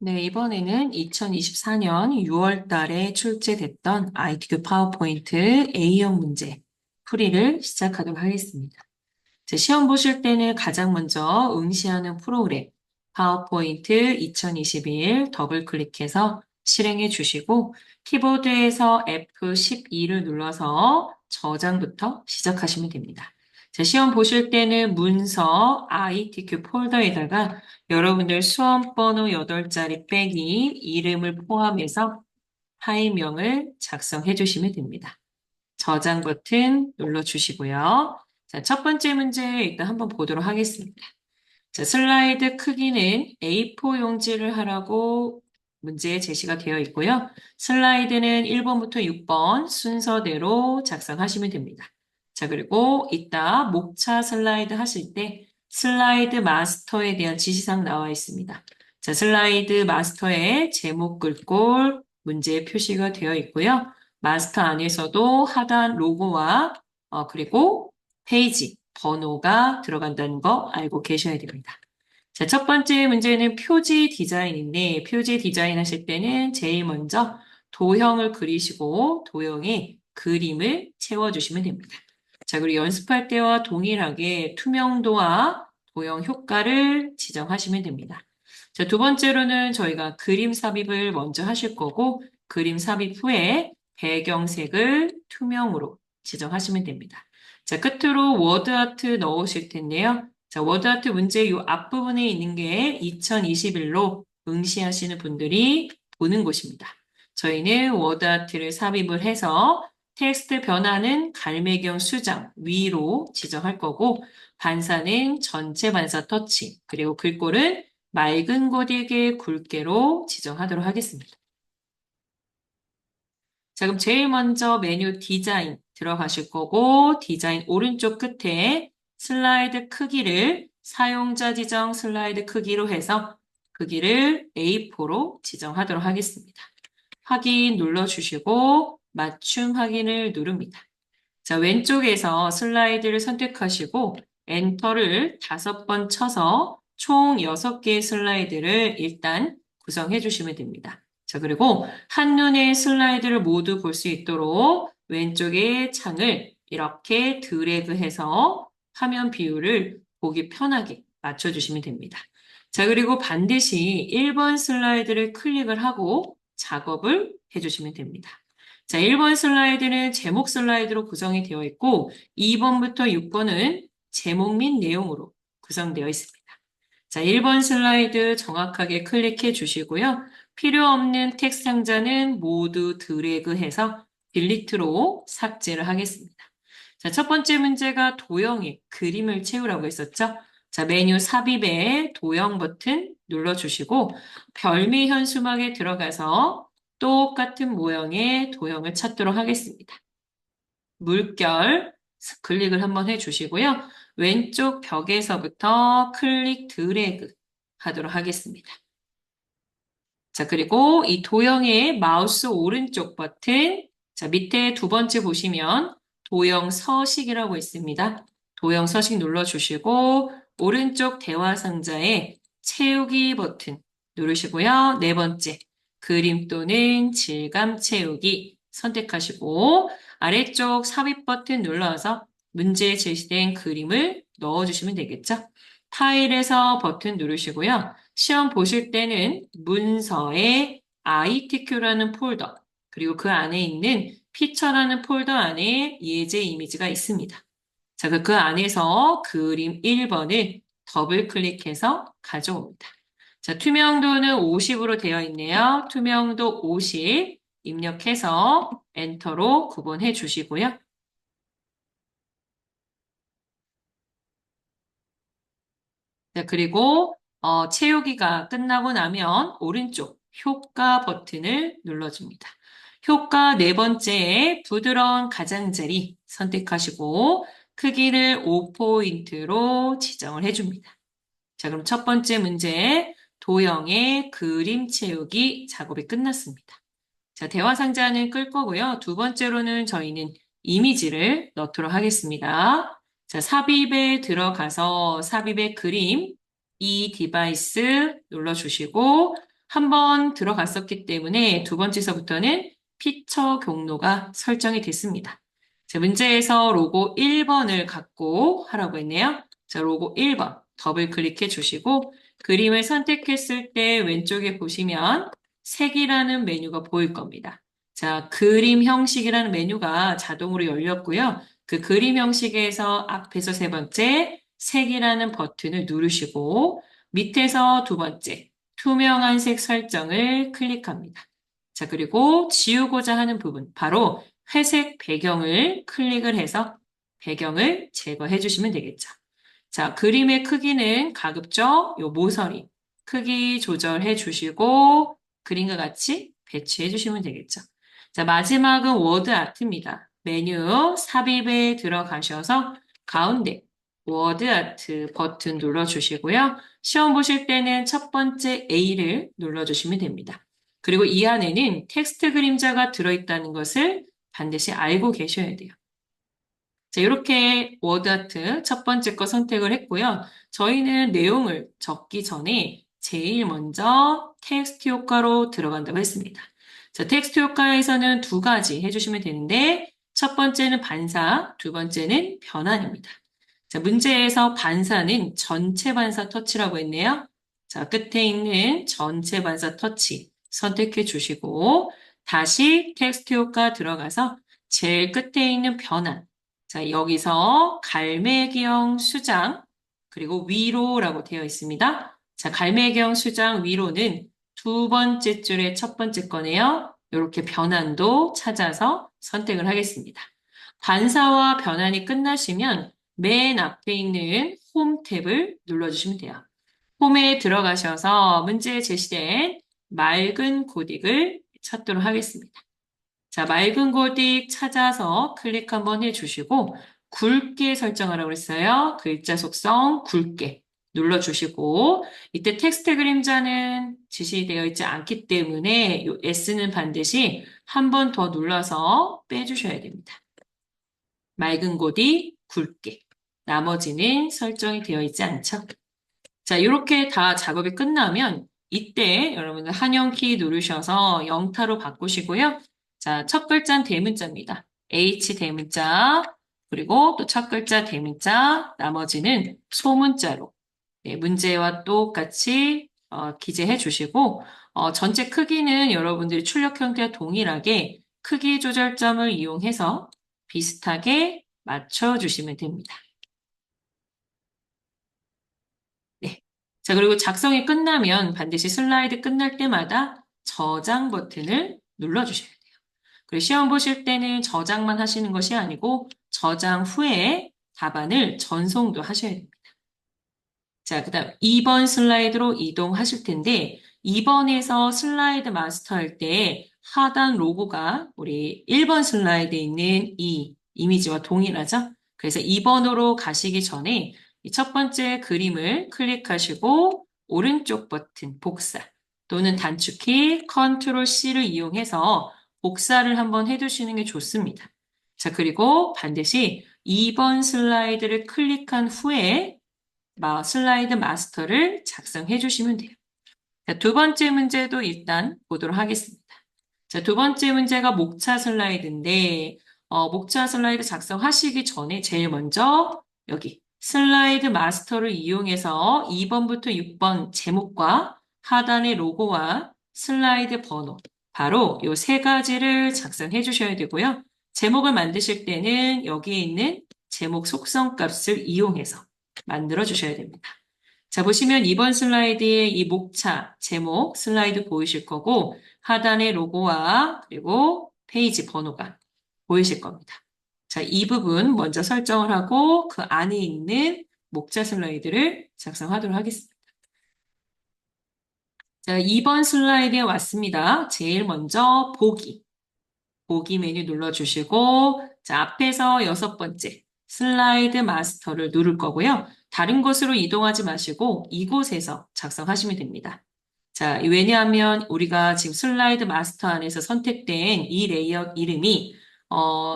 네, 이번에는 2024년 6월 달에 출제됐던 ITQ 파워포인트 A형 문제 풀이를 시작하도록 하겠습니다. 시험 보실 때는 가장 먼저 응시하는 프로그램 파워포인트 2021 더블 클릭해서 실행해 주시고 키보드에서 F12를 눌러서 저장부터 시작하시면 됩니다. 시험 보실 때는 문서 ITQ 폴더에다가 여러분들 수험 번호 8자리 빼기 이름을 포함해서 파일명을 작성해 주시면 됩니다. 저장 버튼 눌러주시고요. 자, 첫 번째 문제 일단 한번 보도록 하겠습니다. 자, 슬라이드 크기는 A4 용지를 하라고 문제에 제시가 되어 있고요. 슬라이드는 1번부터 6번 순서대로 작성하시면 됩니다. 자, 그리고 이따 목차 슬라이드 하실 때 슬라이드 마스터에 대한 지시사항 나와 있습니다. 자, 슬라이드 마스터에 제목 글꼴 문제 표시가 되어 있고요. 마스터 안에서도 하단 로고와 그리고 페이지 번호가 들어간다는 거 알고 계셔야 됩니다. 자, 첫 번째 문제는 표지 디자인인데 표지 디자인 하실 때는 제일 먼저 도형을 그리시고 도형에 그림을 채워주시면 됩니다. 자, 그리고 연습할 때와 동일하게 투명도와 도형 효과를 지정하시면 됩니다. 자, 두 번째로는 저희가 그림 삽입을 먼저 하실 거고 그림 삽입 후에 배경색을 투명으로 지정하시면 됩니다. 자, 끝으로 워드아트 넣으실 텐데요. 자, 워드아트 문제 이 앞부분에 있는 게 2021로 응시하시는 분들이 보는 곳입니다. 저희는 워드아트를 삽입을 해서 텍스트 변화는 갈매경 수장 위로 지정할 거고 반사는 전체 반사 터치 그리고 글꼴은 맑은 고딕의 굵게로 지정하도록 하겠습니다. 자, 그럼 제일 먼저 메뉴 디자인 들어가실 거고, 디자인 오른쪽 끝에 슬라이드 크기를 사용자 지정 슬라이드 크기로 해서 크기를 A4로 지정하도록 하겠습니다. 확인 눌러주시고, 맞춤 확인을 누릅니다. 자, 왼쪽에서 슬라이드를 선택하시고, 엔터를 5번 쳐서 총 6개의 슬라이드를 일단 구성해 주시면 됩니다. 자, 그리고 한눈에 슬라이드를 모두 볼 수 있도록 왼쪽의 창을 이렇게 드래그해서 화면 비율을 보기 편하게 맞춰주시면 됩니다. 자, 그리고 반드시 1번 슬라이드를 클릭을 하고 작업을 해주시면 됩니다. 자, 1번 슬라이드는 제목 슬라이드로 구성이 되어 있고 2번부터 6번은 제목 및 내용으로 구성되어 있습니다. 자, 1번 슬라이드 정확하게 클릭해 주시고요. 필요 없는 텍스트 상자는 모두 드래그해서 딜리트로 삭제를 하겠습니다. 자, 첫 번째 문제가 도형에 그림을 채우라고 했었죠. 자, 메뉴 삽입에 도형 버튼 눌러주시고 별미 현수막에 들어가서 똑같은 모형의 도형을 찾도록 하겠습니다. 물결 클릭을 한번 해주시고요. 왼쪽 벽에서부터 클릭 드래그 하도록 하겠습니다. 자, 그리고 이 도형의 마우스 오른쪽 버튼, 자, 밑에 두 번째 보시면 도형 서식이라고 있습니다. 도형 서식 눌러주시고, 오른쪽 대화 상자에 채우기 버튼 누르시고요. 네 번째, 그림 또는 질감 채우기 선택하시고, 아래쪽 삽입 버튼 눌러서 문제에 제시된 그림을 넣어주시면 되겠죠. 파일에서 버튼 누르시고요. 시험 보실 때는 문서에 ITQ라는 폴더, 그리고 그 안에 있는 피처라는 폴더 안에 예제 이미지가 있습니다. 자, 그 안에서 그림 1번을 더블 클릭해서 가져옵니다. 자, 투명도는 50으로 되어 있네요. 투명도 50 입력해서 엔터로 구분해 주시고요. 자, 그리고 채우기가 끝나고 나면 오른쪽 효과 버튼을 눌러줍니다. 효과 네 번째에 부드러운 가장자리 선택하시고 크기를 5포인트로 지정을 해줍니다. 자, 그럼 첫 번째 문제 도형의 그림 채우기 작업이 끝났습니다. 자, 대화 상자는 끌 거고요. 두 번째로는 저희는 이미지를 넣도록 하겠습니다. 자, 삽입에 들어가서 삽입의 그림, 이 디바이스 눌러주시고 한번 들어갔었기 때문에 두 번째서부터는 피처 경로가 설정이 됐습니다. 자, 문제에서 로고 1번을 갖고 하라고 했네요. 자, 로고 1번 더블 클릭해 주시고 그림을 선택했을 때 왼쪽에 보시면 색이라는 메뉴가 보일 겁니다. 자, 그림 형식이라는 메뉴가 자동으로 열렸고요. 그 그림 형식에서 앞에서 세 번째 색이라는 버튼을 누르시고 밑에서 두 번째 투명한 색 설정을 클릭합니다. 자, 그리고 지우고자 하는 부분, 바로 회색 배경을 클릭을 해서 배경을 제거해 주시면 되겠죠. 자, 그림의 크기는 가급적 요 모서리 크기 조절해 주시고 그림과 같이 배치해 주시면 되겠죠. 자, 마지막은 워드 아트입니다. 메뉴 삽입에 들어가셔서 가운데 워드 아트 버튼 눌러주시고요. 시험 보실 때는 첫 번째 A를 눌러주시면 됩니다. 그리고 이 안에는 텍스트 그림자가 들어있다는 것을 반드시 알고 계셔야 돼요. 자, 이렇게 워드아트 첫 번째 거 선택을 했고요. 저희는 내용을 적기 전에 제일 먼저 텍스트 효과로 들어간다고 했습니다. 자, 텍스트 효과에서는 두 가지 해주시면 되는데 첫 번째는 반사, 두 번째는 변환입니다. 자, 문제에서 반사는 전체 반사 터치라고 했네요. 자, 끝에 있는 전체 반사 터치 선택해 주시고 다시 텍스트 효과 들어가서 제일 끝에 있는 변환. 자, 여기서 갈매기형 수장, 그리고 위로라고 되어 있습니다. 자, 갈매기형 수장 위로는 두 번째 줄의 첫 번째 거네요. 이렇게 변환도 찾아서 선택을 하겠습니다. 반사와 변환이 끝나시면 맨 앞에 있는 홈 탭을 눌러주시면 돼요. 홈에 들어가셔서 문제에 제시된 맑은 고딕을 찾도록 하겠습니다. 자, 맑은 고딕 찾아서 클릭 한번 해주시고 굵게 설정하라고 했어요. 글자 속성 굵게 눌러주시고 이때 텍스트 그림자는 지시되어 있지 않기 때문에 이 S는 반드시 한 번 더 눌러서 빼주셔야 됩니다. 맑은 고딕 굵게 나머지는 설정이 되어 있지 않죠. 자, 이렇게 다 작업이 끝나면 이때 여러분들 한영키 누르셔서 영타로 바꾸시고요. 자, 첫 글자는 대문자입니다. H 대문자, 그리고 또 첫 글자 대문자, 나머지는 소문자로 네, 문제와 똑같이 기재해 주시고 전체 크기는 여러분들이 출력 형태와 동일하게 크기 조절점을 이용해서 비슷하게 맞춰주시면 됩니다. 네. 자, 그리고 작성이 끝나면 반드시 슬라이드 끝날 때마다 저장 버튼을 눌러주셔야 돼요. 그리고 시험 보실 때는 저장만 하시는 것이 아니고 저장 후에 답안을 전송도 하셔야 됩니다. 자, 그 다음 2번 슬라이드로 이동하실 텐데 2번에서 슬라이드 마스터 할 때 하단 로고가 우리 1번 슬라이드에 있는 이 이미지와 동일하죠? 그래서 2번으로 가시기 전에 이 첫 번째 그림을 클릭하시고 오른쪽 버튼 복사 또는 단축키 컨트롤 C를 이용해서 복사를 한번 해두시는 게 좋습니다. 자, 그리고 반드시 2번 슬라이드를 클릭한 후에 슬라이드 마스터를 작성해 주시면 돼요. 자, 두 번째 문제도 일단 보도록 하겠습니다. 자, 두 번째 문제가 목차 슬라이드인데, 목차 슬라이드 작성하시기 전에 제일 먼저 여기 슬라이드 마스터를 이용해서 2번부터 6번 제목과 하단의 로고와 슬라이드 번호, 바로 이 세 가지를 작성해 주셔야 되고요. 제목을 만드실 때는 여기에 있는 제목 속성 값을 이용해서 만들어 주셔야 됩니다. 자, 보시면 이번 슬라이드에 이 목차, 제목, 슬라이드 보이실 거고, 하단의 로고와 그리고 페이지 번호가 보이실 겁니다. 자, 이 부분 먼저 설정을 하고 그 안에 있는 목차 슬라이드를 작성하도록 하겠습니다. 자, 2번 슬라이드에 왔습니다. 제일 먼저 보기 메뉴 눌러주시고, 자, 앞에서 여섯 번째 슬라이드 마스터를 누를 거고요. 다른 곳으로 이동하지 마시고 이곳에서 작성하시면 됩니다. 자, 왜냐하면 우리가 지금 슬라이드 마스터 안에서 선택된 이 레이아웃 이름이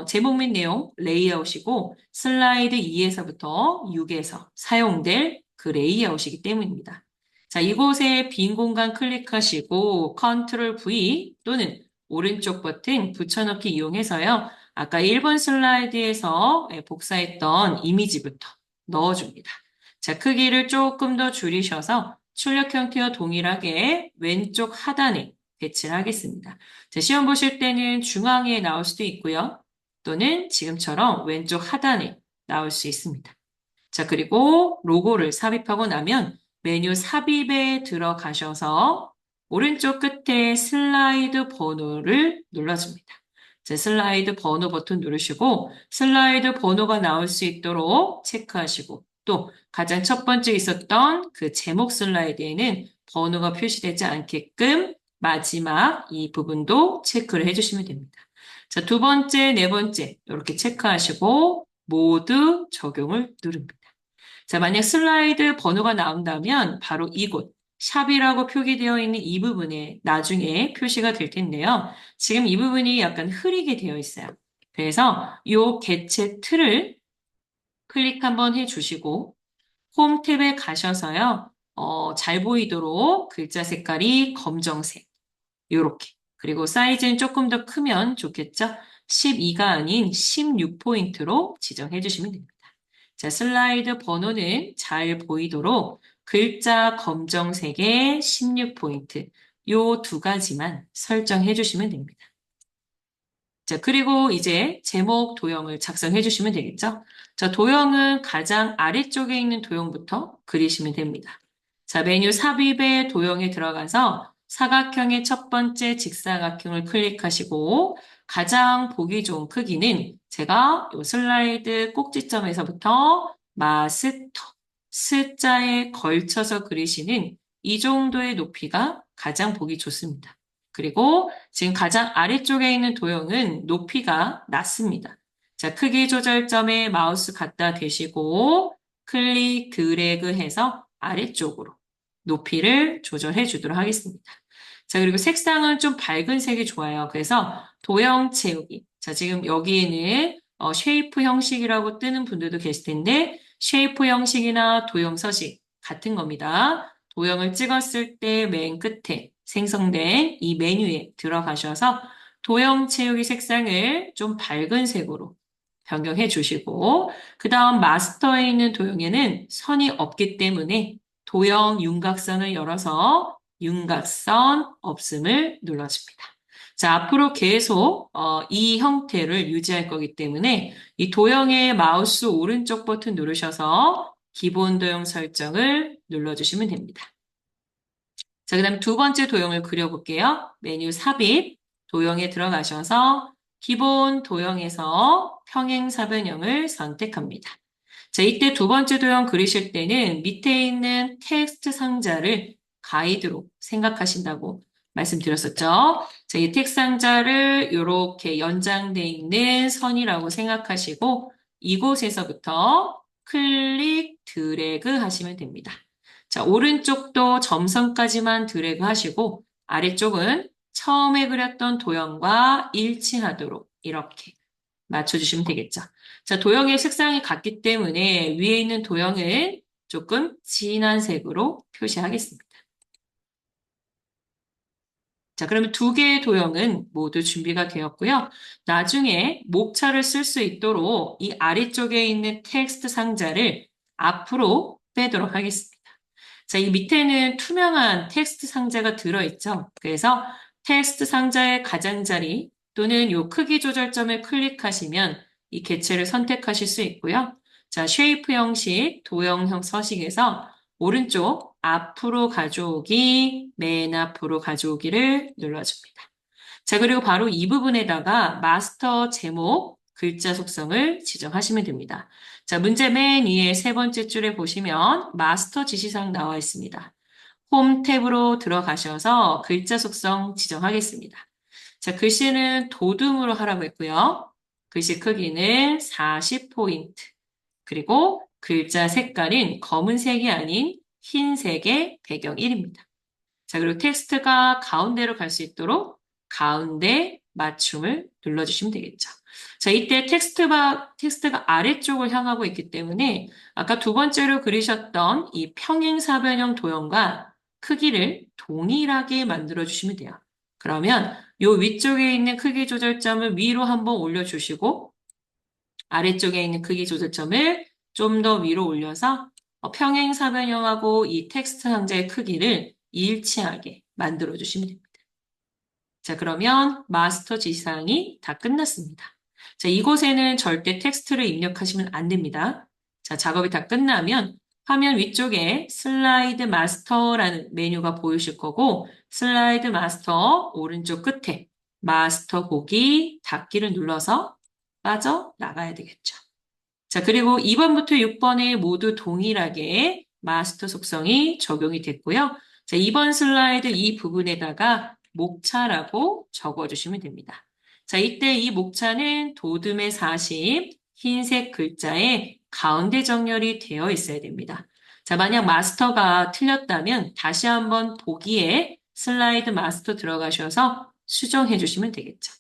제목 및 내용 레이아웃이고 슬라이드 2에서부터 6에서 사용될 그 레이아웃이기 때문입니다. 자, 이곳에 빈 공간 클릭하시고 컨트롤 V 또는 오른쪽 버튼 붙여넣기 이용해서요. 아까 1번 슬라이드에서 복사했던 이미지부터 넣어줍니다. 자, 크기를 조금 더 줄이셔서 출력 형태와 동일하게 왼쪽 하단에 배치를 하겠습니다. 자, 시험 보실 때는 중앙에 나올 수도 있고요. 또는 지금처럼 왼쪽 하단에 나올 수 있습니다. 자, 그리고 로고를 삽입하고 나면 메뉴 삽입에 들어가셔서 오른쪽 끝에 슬라이드 번호를 눌러줍니다. 자, 슬라이드 번호 버튼 누르시고 슬라이드 번호가 나올 수 있도록 체크하시고 또 가장 첫 번째 있었던 그 제목 슬라이드에는 번호가 표시되지 않게끔 마지막 이 부분도 체크를 해주시면 됩니다. 자, 두 번째, 네 번째 이렇게 체크하시고 모두 적용을 누릅니다. 자, 만약 슬라이드 번호가 나온다면 바로 이곳 샵이라고 표기되어 있는 이 부분에 나중에 표시가 될 텐데요. 지금 이 부분이 약간 흐리게 되어 있어요. 그래서 이 개체 틀을 클릭 한번 해주시고 홈 탭에 가셔서요. 잘 보이도록 글자 색깔이 검정색 요렇게 그리고 사이즈는 조금 더 크면 좋겠죠? 12가 아닌 16포인트로 지정해 주시면 됩니다. 자, 슬라이드 번호는 잘 보이도록 글자 검정색에 16포인트 요 두 가지만 설정해 주시면 됩니다. 자, 그리고 이제 제목 도형을 작성해 주시면 되겠죠? 자, 도형은 가장 아래쪽에 있는 도형부터 그리시면 됩니다. 자, 메뉴 삽입의 도형에 들어가서 사각형의 첫 번째 직사각형을 클릭하시고 가장 보기 좋은 크기는 제가 이 슬라이드 꼭지점에서부터 마스터, 스자에 걸쳐서 그리시는 이 정도의 높이가 가장 보기 좋습니다. 그리고 지금 가장 아래쪽에 있는 도형은 높이가 낮습니다. 자, 크기 조절점에 마우스 갖다 대시고 클릭 드래그 해서 아래쪽으로 높이를 조절해 주도록 하겠습니다. 자, 그리고 색상은 좀 밝은 색이 좋아요. 그래서 도형 채우기. 자, 지금 여기에는 쉐이프 형식이라고 뜨는 분들도 계실 텐데 쉐이프 형식이나 도형 서식 같은 겁니다. 도형을 찍었을 때 맨 끝에 생성된 이 메뉴에 들어가셔서 도형 채우기 색상을 좀 밝은 색으로 변경해 주시고 그 다음 마스터에 있는 도형에는 선이 없기 때문에 도형 윤곽선을 열어서 윤곽선 없음을 눌러줍니다. 자, 앞으로 계속 이 형태를 유지할 거기 때문에 이 도형의 마우스 오른쪽 버튼 누르셔서 기본 도형 설정을 눌러주시면 됩니다. 자, 그 다음 두 번째 도형을 그려볼게요. 메뉴 삽입, 도형에 들어가셔서 기본 도형에서 평행사변형을 선택합니다. 자, 이때 두 번째 도형 그리실 때는 밑에 있는 텍스트 상자를 가이드로 생각하신다고 말씀드렸었죠. 자, 이 텍스트 상자를 이렇게 연장돼 있는 선이라고 생각하시고 이곳에서부터 클릭 드래그 하시면 됩니다. 자, 오른쪽도 점선까지만 드래그 하시고 아래쪽은 처음에 그렸던 도형과 일치하도록 이렇게 맞춰주시면 되겠죠. 자, 도형의 색상이 같기 때문에 위에 있는 도형은 조금 진한 색으로 표시하겠습니다. 자, 그러면 두 개의 도형은 모두 준비가 되었고요. 나중에 목차를 쓸 수 있도록 이 아래쪽에 있는 텍스트 상자를 앞으로 빼도록 하겠습니다. 자, 이 밑에는 투명한 텍스트 상자가 들어있죠. 그래서 텍스트 상자의 가장자리 또는 이 크기 조절점을 클릭하시면 이 개체를 선택하실 수 있고요. 자, 쉐이프 형식, 도형형 서식에서 오른쪽 앞으로 가져오기, 맨 앞으로 가져오기를 눌러줍니다. 자, 그리고 바로 이 부분에다가 마스터 제목, 글자 속성을 지정하시면 됩니다. 자, 문제 맨 위에 세 번째 줄에 보시면 마스터 지시사항 나와 있습니다. 홈 탭으로 들어가셔서 글자 속성 지정하겠습니다. 자, 글씨는 도둠으로 하라고 했고요. 글씨 크기는 40포인트. 그리고 글자 색깔은 검은색이 아닌 흰색의 배경 1입니다. 자, 그리고 텍스트가 가운데로 갈 수 있도록 가운데 맞춤을 눌러주시면 되겠죠. 자, 이때 텍스트가 아래쪽을 향하고 있기 때문에 아까 두 번째로 그리셨던 이 평행사변형 도형과 크기를 동일하게 만들어 주시면 돼요. 그러면 요 위쪽에 있는 크기 조절점을 위로 한번 올려주시고 아래쪽에 있는 크기 조절점을 좀 더 위로 올려서 평행사변형하고 이 텍스트 상자의 크기를 일치하게 만들어 주시면 됩니다. 자, 그러면 마스터 지시사항이 다 끝났습니다. 자, 이곳에는 절대 텍스트를 입력하시면 안 됩니다. 자, 작업이 다 끝나면 화면 위쪽에 슬라이드 마스터라는 메뉴가 보이실 거고 슬라이드 마스터 오른쪽 끝에 마스터 보기 닫기를 눌러서 빠져나가야 되겠죠. 자, 그리고 2번부터 6번에 모두 동일하게 마스터 속성이 적용이 됐고요. 자, 2번 슬라이드 이 부분에다가 목차라고 적어주시면 됩니다. 자, 이때 이 목차는 도둠의 40, 흰색 글자에 가운데 정렬이 되어 있어야 됩니다. 자, 만약 마스터가 틀렸다면 다시 한번 보기에 슬라이드 마스터 들어가셔서 수정해 주시면 되겠죠.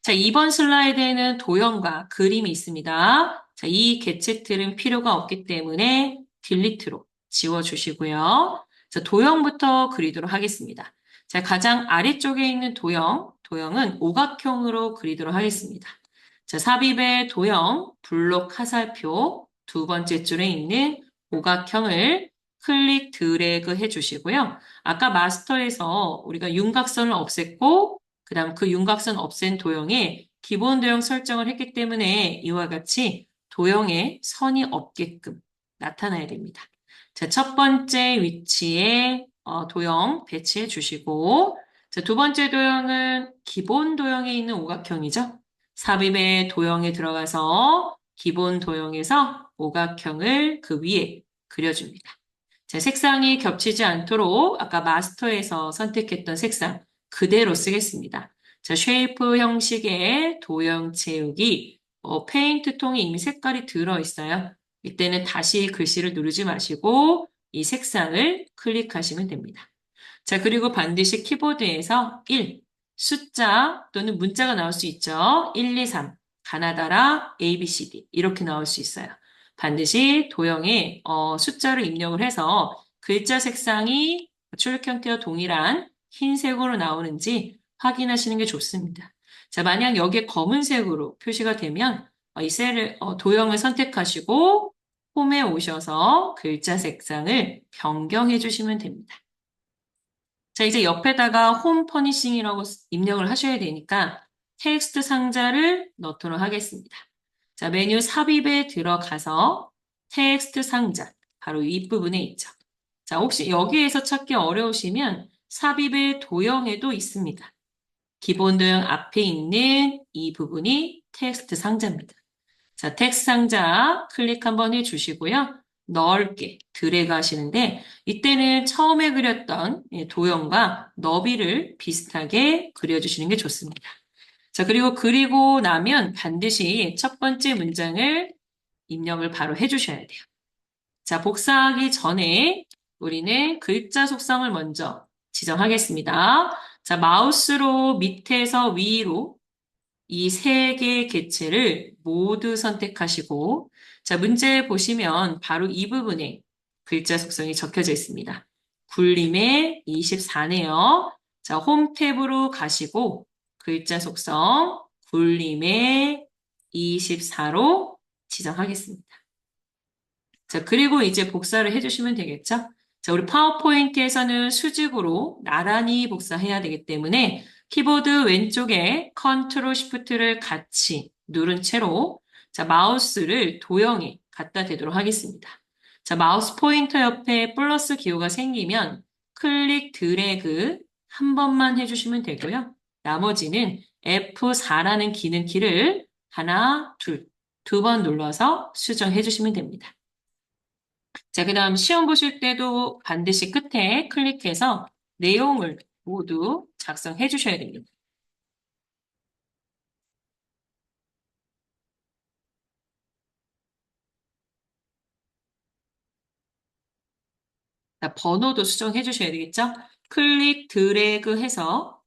자, 2번 슬라이드에는 도형과 그림이 있습니다. 자, 이 개체틀은 필요가 없기 때문에 딜리트로 지워주시고요. 자, 도형부터 그리도록 하겠습니다. 자, 가장 아래쪽에 있는 도형은 오각형으로 그리도록 하겠습니다. 자, 삽입의 도형, 블록 화살표 두 번째 줄에 있는 오각형을 클릭 드래그 해주시고요. 아까 마스터에서 우리가 윤곽선을 없앴고 그 다음 그 윤곽선 없앤 도형에 기본 도형 설정을 했기 때문에 이와 같이 도형에 선이 없게끔 나타나야 됩니다. 자, 첫 번째 위치에 도형 배치해 주시고 자, 두 번째 도형은 기본 도형에 있는 오각형이죠. 삽입의 도형에 들어가서 기본 도형에서 오각형을 그 위에 그려줍니다. 자, 색상이 겹치지 않도록 아까 마스터에서 선택했던 색상 그대로 쓰겠습니다. 자, 쉐이프 형식의 도형 채우기, 페인트 통에 이미 색깔이 들어있어요. 이때는 다시 글씨를 누르지 마시고 이 색상을 클릭하시면 됩니다. 자, 그리고 반드시 키보드에서 1, 숫자 또는 문자가 나올 수 있죠. 1, 2, 3, 가나다라, A, B, C, D 이렇게 나올 수 있어요. 반드시 도형에 숫자를 입력을 해서 글자 색상이 출력 형태와 동일한 흰색으로 나오는지 확인하시는 게 좋습니다. 자, 만약 여기에 검은색으로 표시가 되면 이 셀을 도형을 선택하시고 홈에 오셔서 글자 색상을 변경해 주시면 됩니다. 자, 이제 옆에다가 홈 퍼니싱이라고 입력을 하셔야 되니까 텍스트 상자를 넣도록 하겠습니다. 자, 메뉴 삽입에 들어가서 텍스트 상자, 바로 윗부분에 있죠. 자, 혹시 여기에서 찾기 어려우시면 삽입의 도형에도 있습니다. 기본 도형 앞에 있는 이 부분이 텍스트 상자입니다. 자, 텍스트 상자 클릭 한번 해주시고요. 넓게 드래그 하시는데 이때는 처음에 그렸던 도형과 너비를 비슷하게 그려주시는 게 좋습니다. 자, 그리고 나면 반드시 첫 번째 문장을 입력을 바로 해주셔야 돼요. 자, 복사하기 전에 우리는 글자 속성을 먼저 지정하겠습니다. 자, 마우스로 밑에서 위로 이 세 개의 개체를 모두 선택하시고 자, 문제 보시면 바로 이 부분에 글자 속성이 적혀져 있습니다. 굴림의 24네요. 자, 홈 탭으로 가시고 글자 속성 굴림의 24로 지정하겠습니다. 자, 그리고 이제 복사를 해주시면 되겠죠? 자, 우리 파워포인트에서는 수직으로 나란히 복사해야 되기 때문에 키보드 왼쪽에 컨트롤 시프트를 같이 누른 채로 자, 마우스를 도형에 갖다 대도록 하겠습니다. 자, 마우스 포인터 옆에 플러스 기호가 생기면 클릭 드래그 한 번만 해주시면 되고요. 나머지는 F4라는 기능 키를 하나, 두 번 눌러서 수정해 주시면 됩니다. 자, 그 다음 시험 보실 때도 반드시 끝에 클릭해서 내용을 모두 작성해 주셔야 됩니다. 자, 번호도 수정해 주셔야 되겠죠? 클릭 드래그 해서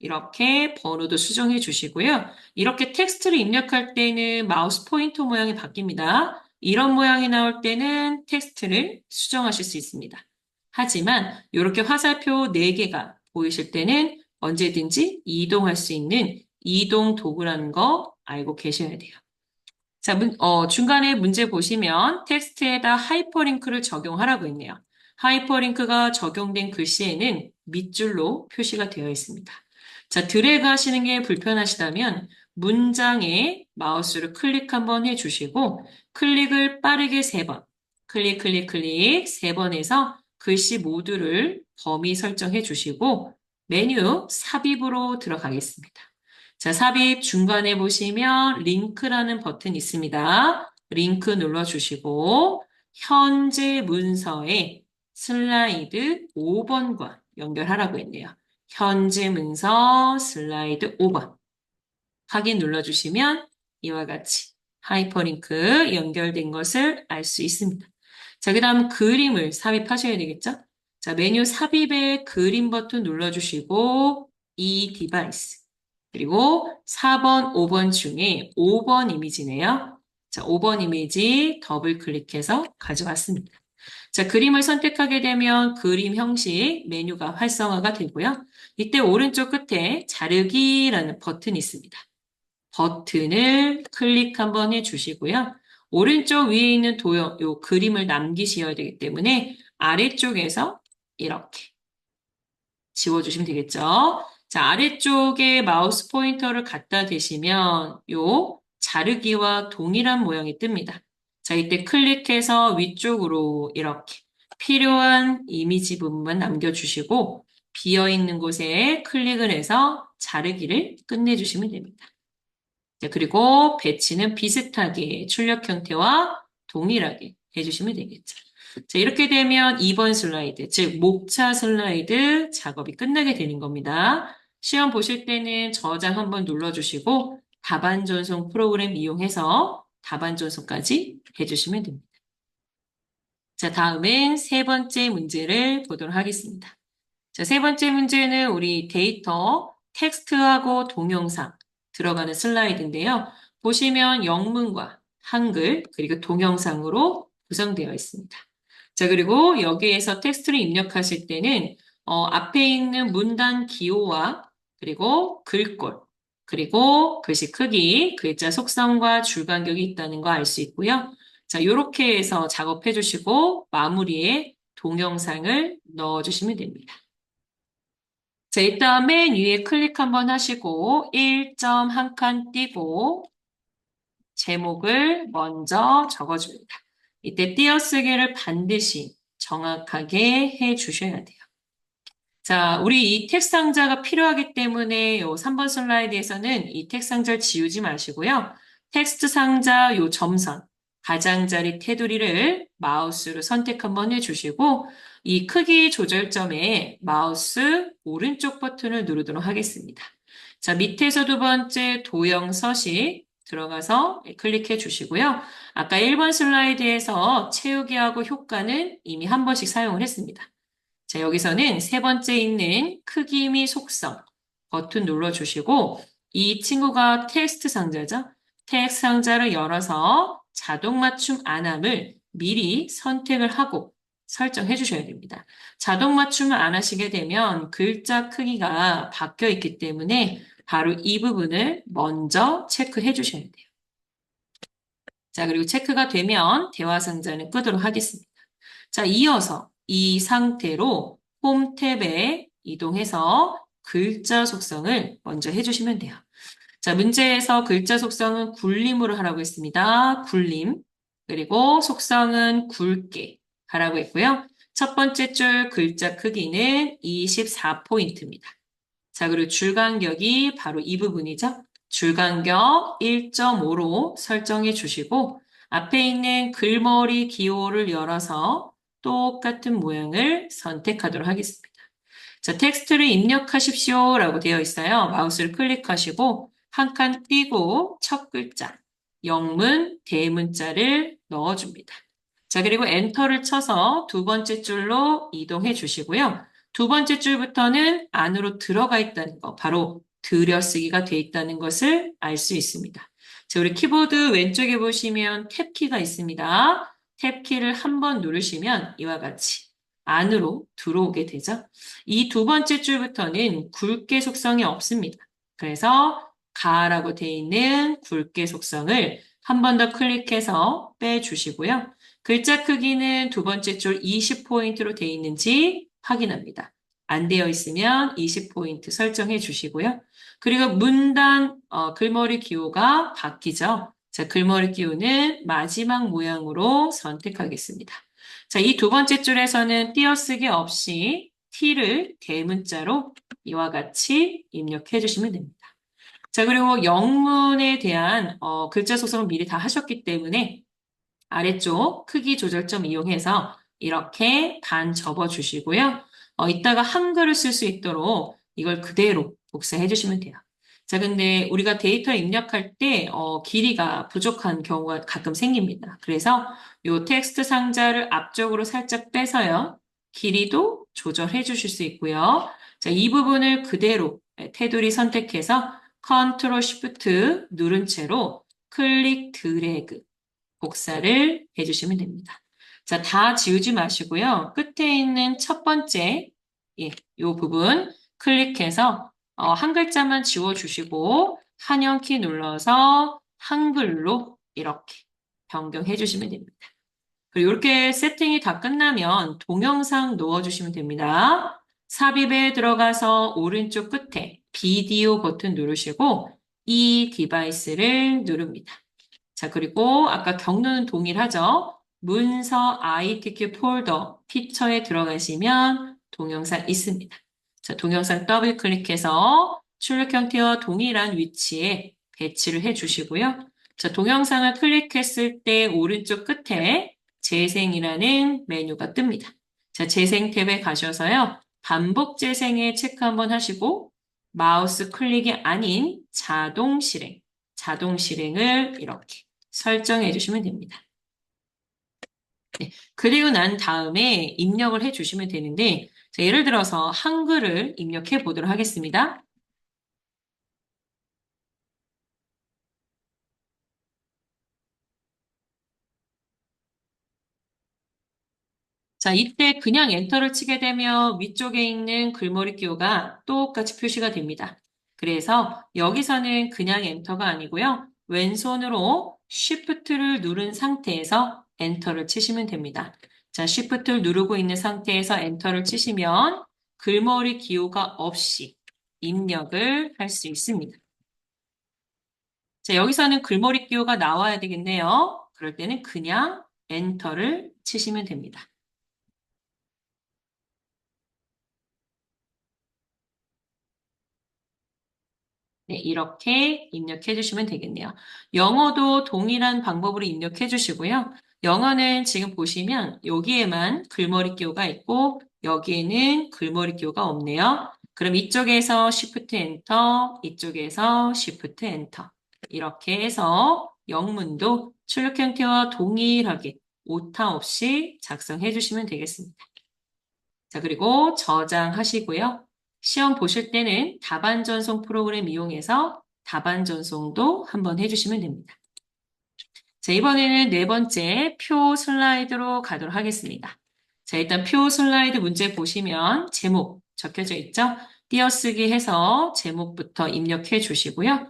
이렇게 번호도 수정해 주시고요. 이렇게 텍스트를 입력할 때는 마우스 포인터 모양이 바뀝니다. 이런 모양이 나올 때는 텍스트를 수정하실 수 있습니다. 하지만 이렇게 화살표 4개가 보이실 때는 언제든지 이동할 수 있는 이동 도구라는 거 알고 계셔야 돼요. 자, 중간에 문제 보시면 텍스트에다 하이퍼링크를 적용하라고 했네요. 하이퍼링크가 적용된 글씨에는 밑줄로 표시가 되어 있습니다. 자, 드래그 하시는 게 불편하시다면 문장에 마우스를 클릭 한번 해주시고 클릭을 빠르게 3번, 클릭 3번 해서 글씨 모두를 범위 설정해 주시고 메뉴 삽입으로 들어가겠습니다. 자, 삽입 중간에 보시면 링크라는 버튼이 있습니다. 링크 눌러주시고 현재 문서에 슬라이드 5번과 연결하라고 했네요. 현재 문서 슬라이드 5번. 확인 눌러주시면 이와 같이 하이퍼링크 연결된 것을 알 수 있습니다. 자, 그 다음 그림을 삽입하셔야 되겠죠? 자, 메뉴 삽입의 그림 버튼 눌러주시고 이 디바이스 그리고 4번, 5번 중에 5번 이미지네요. 자, 5번 이미지 더블 클릭해서 가져왔습니다. 자, 그림을 선택하게 되면 그림 형식 메뉴가 활성화가 되고요. 이때 오른쪽 끝에 자르기라는 버튼이 있습니다. 버튼을 클릭 한번 해주시고요. 오른쪽 위에 있는 요 그림을 남기셔야 되기 때문에 아래쪽에서 이렇게 지워주시면 되겠죠. 자, 아래쪽에 마우스 포인터를 갖다 대시면 요 자르기와 동일한 모양이 뜹니다. 자, 이때 클릭해서 위쪽으로 이렇게 필요한 이미지 부분만 남겨주시고 비어있는 곳에 클릭을 해서 자르기를 끝내주시면 됩니다. 자, 그리고 배치는 비슷하게 출력 형태와 동일하게 해주시면 되겠죠. 자, 이렇게 되면 2번 슬라이드, 즉 목차 슬라이드 작업이 끝나게 되는 겁니다. 시험 보실 때는 저장 한번 눌러주시고 답안 전송 프로그램 이용해서 답안 전송까지 해주시면 됩니다. 자, 다음은 3번째 문제를 보도록 하겠습니다. 자, 3번째 문제는 우리 데이터 텍스트하고 동영상 들어가는 슬라이드인데요. 보시면 영문과 한글 그리고 동영상으로 구성되어 있습니다. 자, 그리고 여기에서 텍스트를 입력하실 때는 앞에 있는 문단 기호와 그리고 글꼴 그리고 글씨 크기, 글자 속성과 줄 간격이 있다는 거 알 수 있고요. 자, 이렇게 해서 작업해 주시고 마무리에 동영상을 넣어 주시면 됩니다. 자, 일단 맨 위에 클릭 한번 하시고 1점 한 칸 띄고 제목을 먼저 적어줍니다. 이때 띄어쓰기를 반드시 정확하게 해 주셔야 돼요. 자, 우리 이 텍스트 상자가 필요하기 때문에 요 3번 슬라이드에서는 이 텍스트 상자를 지우지 마시고요. 텍스트 상자 요 점선, 가장자리 테두리를 마우스로 선택 한번 해주시고 이 크기 조절점에 마우스 오른쪽 버튼을 누르도록 하겠습니다. 자, 밑에서 2번째 도형 서식 들어가서 클릭해 주시고요. 아까 1번 슬라이드에서 채우기하고 효과는 이미 한 번씩 사용을 했습니다. 자, 여기서는 3번째 있는 크기 및 속성 버튼 눌러주시고 이 친구가 텍스트 상자죠. 텍스트 상자를 열어서 자동 맞춤 안함을 미리 선택을 하고 설정해 주셔야 됩니다. 자동 맞춤을 안 하시게 되면 글자 크기가 바뀌어 있기 때문에 바로 이 부분을 먼저 체크해 주셔야 돼요. 자, 그리고 체크가 되면 대화 상자는 끄도록 하겠습니다. 자, 이어서 이 상태로 홈 탭에 이동해서 글자 속성을 먼저 해주시면 돼요. 자, 문제에서 글자 속성은 굴림으로 하라고 했습니다. 굴림. 그리고 속성은 굵게 하라고 했고요. 첫 번째 줄 글자 크기는 24포인트입니다. 자, 그리고 줄 간격이 바로 이 부분이죠. 줄 간격 1.5로 설정해 주시고 앞에 있는 글머리 기호를 열어서 똑같은 모양을 선택하도록 하겠습니다. 자, 텍스트를 입력하십시오 라고 되어 있어요. 마우스를 클릭하시고 한 칸 띄고 첫 글자, 영문, 대문자를 넣어줍니다. 자, 그리고 엔터를 쳐서 2번째 줄로 이동해 주시고요. 2번째 줄부터는 안으로 들어가 있다는 거, 바로 들여쓰기가 돼 있다는 것을 알 수 있습니다. 자, 우리 키보드 왼쪽에 보시면 탭키가 있습니다. 탭키를 한번 누르시면 이와 같이 안으로 들어오게 되죠. 이 두 번째 줄부터는 굵게 속성이 없습니다. 그래서 가라고 되어 있는 굵게 속성을 한 번 더 클릭해서 빼주시고요. 글자 크기는 두 번째 줄 20포인트로 되어 있는지 확인합니다. 안 되어 있으면 20포인트 설정해 주시고요. 그리고 문단 글머리 기호가 바뀌죠. 자, 글머리 기호는 마지막 모양으로 선택하겠습니다. 자, 이 두 번째 줄에서는 띄어쓰기 없이 T를 대문자로 이와 같이 입력해 주시면 됩니다. 자, 그리고 영문에 대한 글자 소성을 미리 다 하셨기 때문에 아래쪽 크기 조절점 이용해서 이렇게 반 접어 주시고요. 이따가 한글을 쓸 수 있도록 이걸 그대로 복사해 주시면 돼요. 자, 근데 우리가 데이터를 입력할 때 길이가 부족한 경우가 가끔 생깁니다. 그래서 이 텍스트 상자를 앞쪽으로 살짝 빼서요. 길이도 조절해 주실 수 있고요. 자, 이 부분을 그대로 테두리 선택해서 컨트롤 쉬프트 누른 채로 클릭 드래그 복사를 해주시면 됩니다. 자, 다 지우지 마시고요. 끝에 있는 첫 번째, 이 부분 클릭해서 한 글자만 지워주시고 한영키 눌러서 한글로 이렇게 변경해 주시면 됩니다. 그리고 이렇게 세팅이 다 끝나면 동영상 넣어주시면 됩니다. 삽입에 들어가서 오른쪽 끝에 비디오 버튼 누르시고 이 디바이스를 누릅니다. 자, 그리고 아까 경로는 동일하죠? 문서 ITQ 폴더 피처에 들어가시면 동영상 있습니다. 자, 동영상 더블 클릭해서 출력 형태와 동일한 위치에 배치를 해 주시고요. 자, 동영상을 클릭했을 때 오른쪽 끝에 재생이라는 메뉴가 뜹니다. 자, 재생 탭에 가셔서요. 반복 재생에 체크 한번 하시고 마우스 클릭이 아닌 자동 실행을 이렇게 설정해 주시면 됩니다. 네, 그리고 난 다음에 입력을 해 주시면 되는데, 자, 예를 들어서 한글을 입력해 보도록 하겠습니다. 자, 이때 그냥 엔터를 치게 되면 위쪽에 있는 글머리 기호가 똑같이 표시가 됩니다. 그래서 여기서는 그냥 엔터가 아니고요. 왼손으로 쉬프트를 누른 상태에서 엔터를 치시면 됩니다. 자, 쉬프트를 누르고 있는 상태에서 엔터를 치시면 글머리 기호가 없이 입력을 할 수 있습니다. 자, 여기서는 글머리 기호가 나와야 되겠네요. 그럴 때는 그냥 엔터를 치시면 됩니다. 네, 이렇게 입력해 주시면 되겠네요. 영어도 동일한 방법으로 입력해 주시고요. 영어는 지금 보시면 여기에만 글머리 기호가 있고 여기에는 글머리 기호가 없네요. 그럼 이쪽에서 Shift Enter, 이쪽에서 Shift Enter. 이렇게 해서 영문도 출력 형태와 동일하게 오타 없이 작성해 주시면 되겠습니다. 자, 그리고 저장하시고요. 시험 보실 때는 답안 전송 프로그램 이용해서 답안 전송도 한번 해주시면 됩니다. 자, 이번에는 네 번째 표 슬라이드로 가도록 하겠습니다. 자, 일단 표 슬라이드 문제 보시면 제목 적혀져 있죠? 띄어쓰기 해서 제목부터 입력해 주시고요.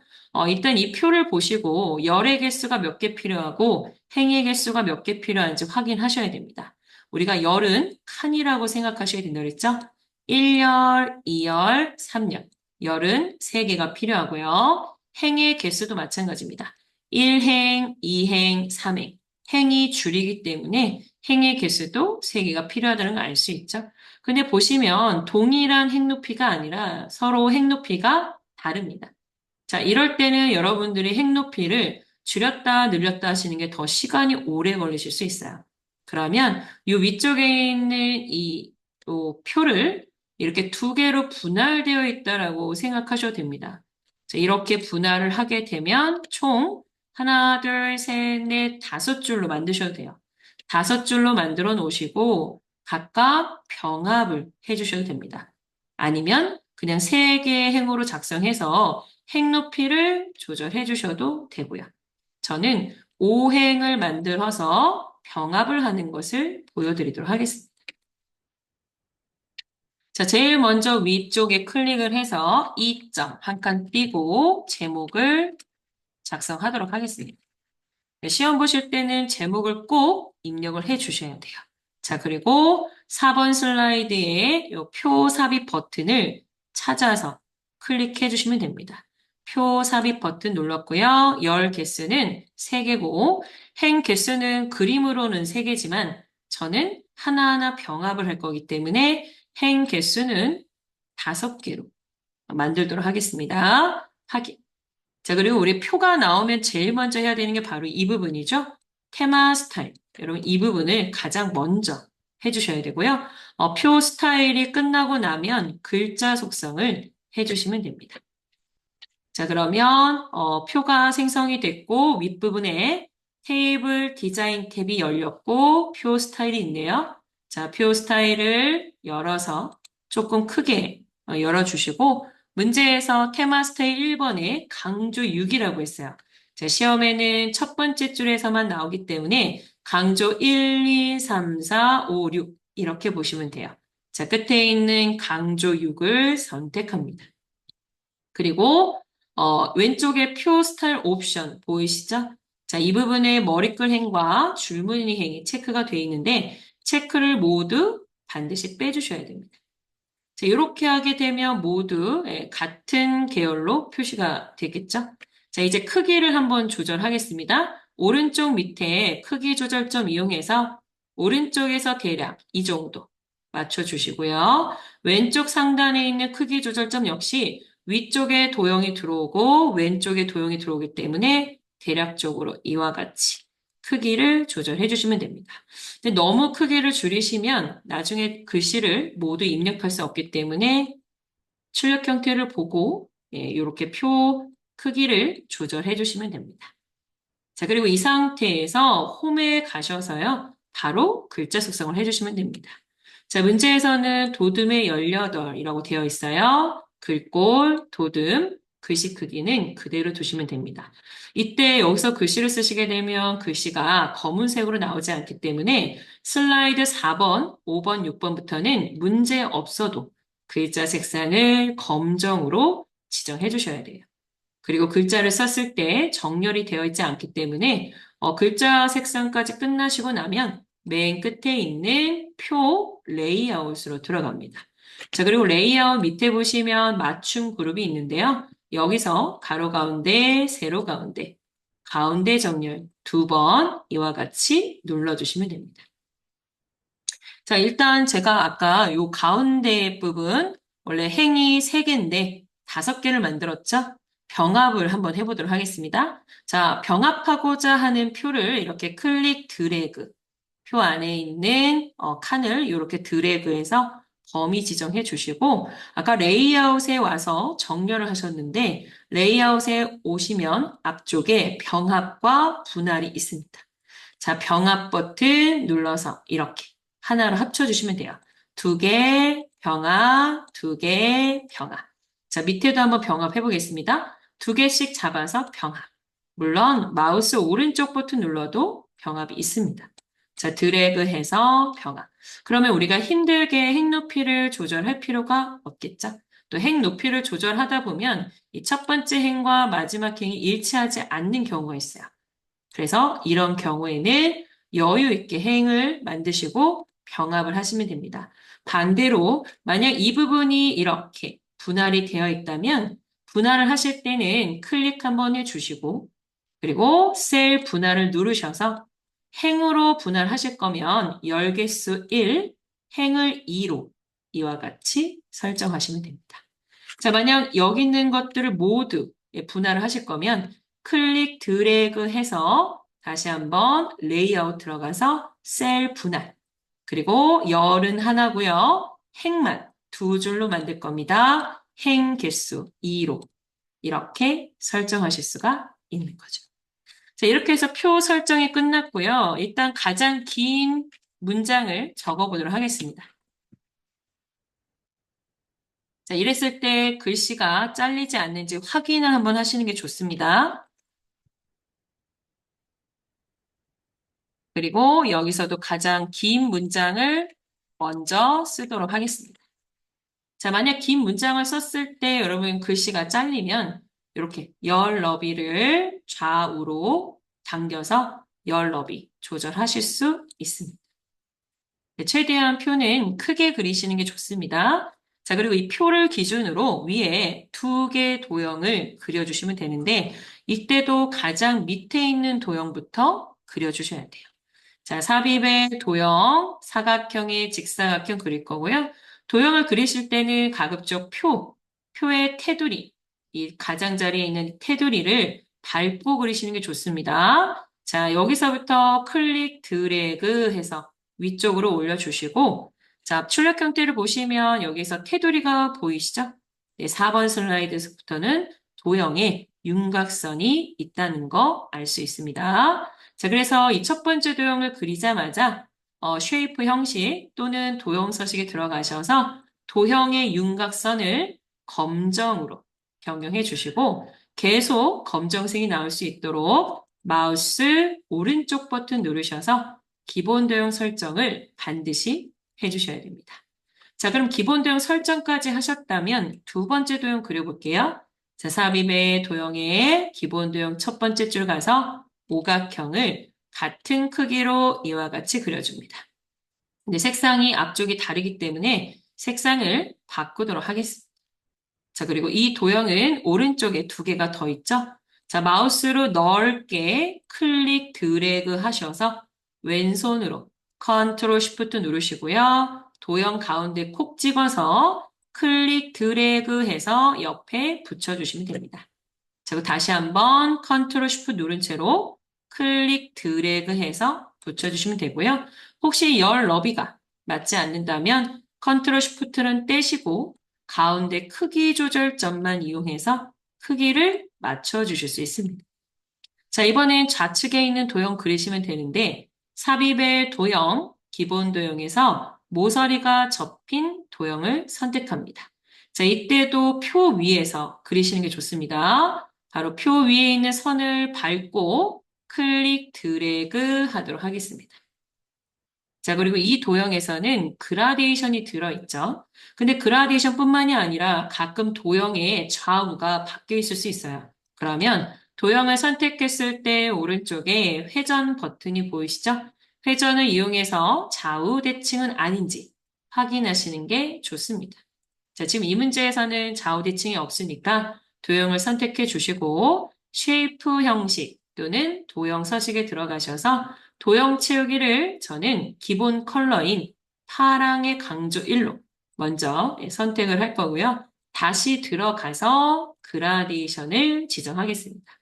일단 이 표를 보시고 열의 개수가 몇 개 필요하고 행의 개수가 몇 개 필요한지 확인하셔야 됩니다. 우리가 열은 칸이라고 생각하셔야 된다고 그랬죠? 1열, 2열, 3열. 열은 3개가 필요하고요. 행의 개수도 마찬가지입니다. 1행, 2행, 3행. 행이 줄이기 때문에 행의 개수도 3개가 필요하다는 걸 알 수 있죠. 근데 보시면 동일한 행 높이가 아니라 서로 행 높이가 다릅니다. 자, 이럴 때는 여러분들이 행 높이를 줄였다 늘렸다 하시는 게 더 시간이 오래 걸리실 수 있어요. 그러면 이 위쪽에 있는 또 표를 이렇게 두 개로 분할되어 있다라고 생각하셔도 됩니다. 자, 이렇게 분할을 하게 되면 총 하나, 둘, 셋, 넷, 5줄로 만드셔도 돼요. 5줄로 만들어 놓으시고 각각 병합을 해주셔도 됩니다. 아니면 그냥 3개의 행으로 작성해서 행 높이를 조절해 주셔도 되고요. 저는 5행을 만들어서 병합을 하는 것을 보여드리도록 하겠습니다. 자, 제일 먼저 위쪽에 클릭을 해서 2점 한 칸 띄고 제목을 작성하도록 하겠습니다. 네, 시험 보실 때는 제목을 꼭 입력을 해 주셔야 돼요. 자, 그리고 4번 슬라이드에 이 표 삽입 버튼을 찾아서 클릭해 주시면 됩니다. 표 삽입 버튼 눌렀고요. 열 개수는 3개고 행 개수는 그림으로는 3개지만 저는 하나하나 병합을 할 거기 때문에 행 개수는 5개로 만들도록 하겠습니다. 확인. 자, 그리고 우리 표가 나오면 제일 먼저 해야 되는 게 바로 이 부분이죠. 테마 스타일. 여러분, 이 부분을 가장 먼저 해주셔야 되고요. 표 스타일이 끝나고 나면 글자 속성을 해주시면 됩니다. 자, 그러면 표가 생성이 됐고 윗부분에 테이블 디자인 탭이 열렸고 표 스타일이 있네요. 자, 표 스타일을 열어서 조금 크게 열어주시고 문제에서 테마 스타일 1번에 강조 6이라고 했어요. 자, 시험에는 첫 번째 줄에서만 나오기 때문에 강조 1, 2, 3, 4, 5, 6 이렇게 보시면 돼요. 자, 끝에 있는 강조 6을 선택합니다. 그리고 왼쪽에 표 스타일 옵션 보이시죠? 자, 이 부분에 머리글 행과 줄무늬 행이 체크가 되어 있는데 체크를 모두 반드시 빼주셔야 됩니다. 자, 이렇게 하게 되면 모두 같은 계열로 표시가 되겠죠? 자, 이제 크기를 한번 조절하겠습니다. 오른쪽 밑에 크기 조절점 이용해서 오른쪽에서 대략 이 정도 맞춰주시고요. 왼쪽 상단에 있는 크기 조절점 역시 위쪽에 도형이 들어오고 왼쪽에 도형이 들어오기 때문에 대략적으로 이와 같이 크기를 조절해 주시면 됩니다. 근데 너무 크기를 줄이시면 나중에 글씨를 모두 입력할 수 없기 때문에 출력 형태를 보고 이렇게 표 크기를 조절해 주시면 됩니다. 자, 그리고 이 상태에서 홈에 가셔서요. 바로 글자 속성을 해주시면 됩니다. 자, 문제에서는 도듬의 18이라고 되어 있어요. 글꼴, 도듬, 글씨 크기는 그대로 두시면 됩니다. 이때 여기서 글씨를 쓰시게 되면 글씨가 검은색으로 나오지 않기 때문에 슬라이드 4번, 5번, 6번부터는 문제 없어도 글자 색상을 검정으로 지정해 주셔야 돼요. 그리고 글자를 썼을 때 정렬이 되어 있지 않기 때문에 글자 색상까지 끝나시고 나면 맨 끝에 있는 표 레이아웃으로 들어갑니다. 자, 그리고 레이아웃 밑에 보시면 맞춤 그룹이 있는데요. 여기서 가로 가운데, 세로 가운데, 가운데 정렬 2번 이와 같이 눌러주시면 됩니다. 자, 일단 제가 아까 요 가운데 부분 원래 행이 3개인데 5개를 만들었죠? 병합을 한번 해보도록 하겠습니다. 자, 병합하고자 하는 표를 이렇게 클릭 드래그 표 안에 있는 칸을 이렇게 드래그해서 범위 지정해 주시고 아까 레이아웃에 와서 정렬을 하셨는데 레이아웃에 오시면 앞쪽에 병합과 분할이 있습니다. 자, 병합 버튼 눌러서 이렇게 하나로 합쳐주시면 돼요. 2개 병합, 2개 병합. 자, 밑에도 한번 병합 해보겠습니다. 2개씩 잡아서 병합. 물론 마우스 오른쪽 버튼 눌러도 병합이 있습니다. 자, 드래그해서 병합. 그러면 우리가 힘들게 행 높이를 조절할 필요가 없겠죠? 또 행 높이를 조절하다 보면 이 첫 번째 행과 마지막 행이 일치하지 않는 경우가 있어요. 그래서 이런 경우에는 여유 있게 행을 만드시고 병합을 하시면 됩니다. 반대로 만약 이 부분이 이렇게 분할이 되어 있다면 분할을 하실 때는 클릭 한번 해주시고 그리고 셀 분할을 누르셔서 행으로 분할하실 거면 열 개수 1, 행을 2로 이와 같이 설정하시면 됩니다. 자, 만약 여기 있는 것들을 모두 분할을 하실 거면 클릭 드래그 해서 다시 한번 레이아웃 들어가서 셀 분할. 그리고 열은 하나고요. 행만 2줄로 만들 겁니다. 행 개수 2로 이렇게 설정하실 수가 있는 거죠. 자, 이렇게 해서 표 설정이 끝났고요. 일단 가장 긴 문장을 적어보도록 하겠습니다. 자, 이랬을 때 글씨가 잘리지 않는지 확인을 한번 하시는 게 좋습니다. 그리고 여기서도 가장 긴 문장을 먼저 쓰도록 하겠습니다. 자, 만약 긴 문장을 썼을 때 여러분 글씨가 잘리면 이렇게 열 너비를 좌우로 당겨서 열 너비 조절하실 수 있습니다. 네, 최대한 표는 크게 그리시는 게 좋습니다. 자, 그리고 이 표를 기준으로 위에 두 개의 도형을 그려주시면 되는데 이때도 가장 밑에 있는 도형부터 그려주셔야 돼요. 자, 삽입의 도형, 사각형의 직사각형 그릴 거고요. 도형을 그리실 때는 가급적 표의 테두리, 이 가장자리에 있는 테두리를 밟고 그리시는 게 좋습니다. 자, 여기서부터 클릭, 드래그 해서 위쪽으로 올려주시고, 자, 출력 형태를 보시면 여기서 테두리가 보이시죠? 네, 4번 슬라이드에서부터는 도형에 윤곽선이 있다는 거 알 수 있습니다. 자, 그래서 이 첫 번째 도형을 그리자마자 쉐이프 형식 또는 도형 서식에 들어가셔서 도형의 윤곽선을 검정으로 변경해 주시고 계속 검정색이 나올 수 있도록 마우스 오른쪽 버튼 누르셔서 기본 도형 설정을 반드시 해주셔야 됩니다. 자, 그럼 기본 도형 설정까지 하셨다면 두 번째 도형 그려볼게요. 자, 삽입의 도형의 기본 도형 첫 번째 줄 가서 오각형을 같은 크기로 이와 같이 그려줍니다. 근데 색상이 앞쪽이 다르기 때문에 색상을 바꾸도록 하겠습니다. 자, 그리고 이 도형은 오른쪽에 두 개가 더 있죠? 자, 마우스로 넓게 클릭 드래그 하셔서 왼손으로 컨트롤 쉬프트 누르시고요. 도형 가운데 콕 찍어서 클릭 드래그 해서 옆에 붙여주시면 됩니다. 자, 그리고 다시 한번 컨트롤 쉬프트 누른 채로 클릭 드래그 해서 붙여주시면 되고요. 혹시 열 너비가 맞지 않는다면 컨트롤 쉬프트는 떼시고 가운데 크기 조절점만 이용해서 크기를 맞춰주실 수 있습니다. 자, 이번엔 좌측에 있는 도형 그리시면 되는데 삽입의 도형, 기본 도형에서 모서리가 접힌 도형을 선택합니다. 자, 이때도 표 위에서 그리시는 게 좋습니다. 바로 표 위에 있는 선을 밟고 클릭 드래그 하도록 하겠습니다. 자, 그리고 이 도형에서는 그라데이션이 들어있죠. 근데 그라데이션뿐만이 아니라 가끔 도형의 좌우가 바뀌어 있을 수 있어요. 그러면 도형을 선택했을 때 오른쪽에 회전 버튼이 보이시죠? 회전을 이용해서 좌우 대칭은 아닌지 확인하시는 게 좋습니다. 자, 지금 이 문제에서는 좌우 대칭이 없으니까 도형을 선택해 주시고 쉐이프 형식 또는 도형 서식에 들어가셔서 도형 채우기를 저는 기본 컬러인 파랑의 강조 1로 먼저 선택을 할 거고요. 다시 들어가서 그라데이션을 지정하겠습니다.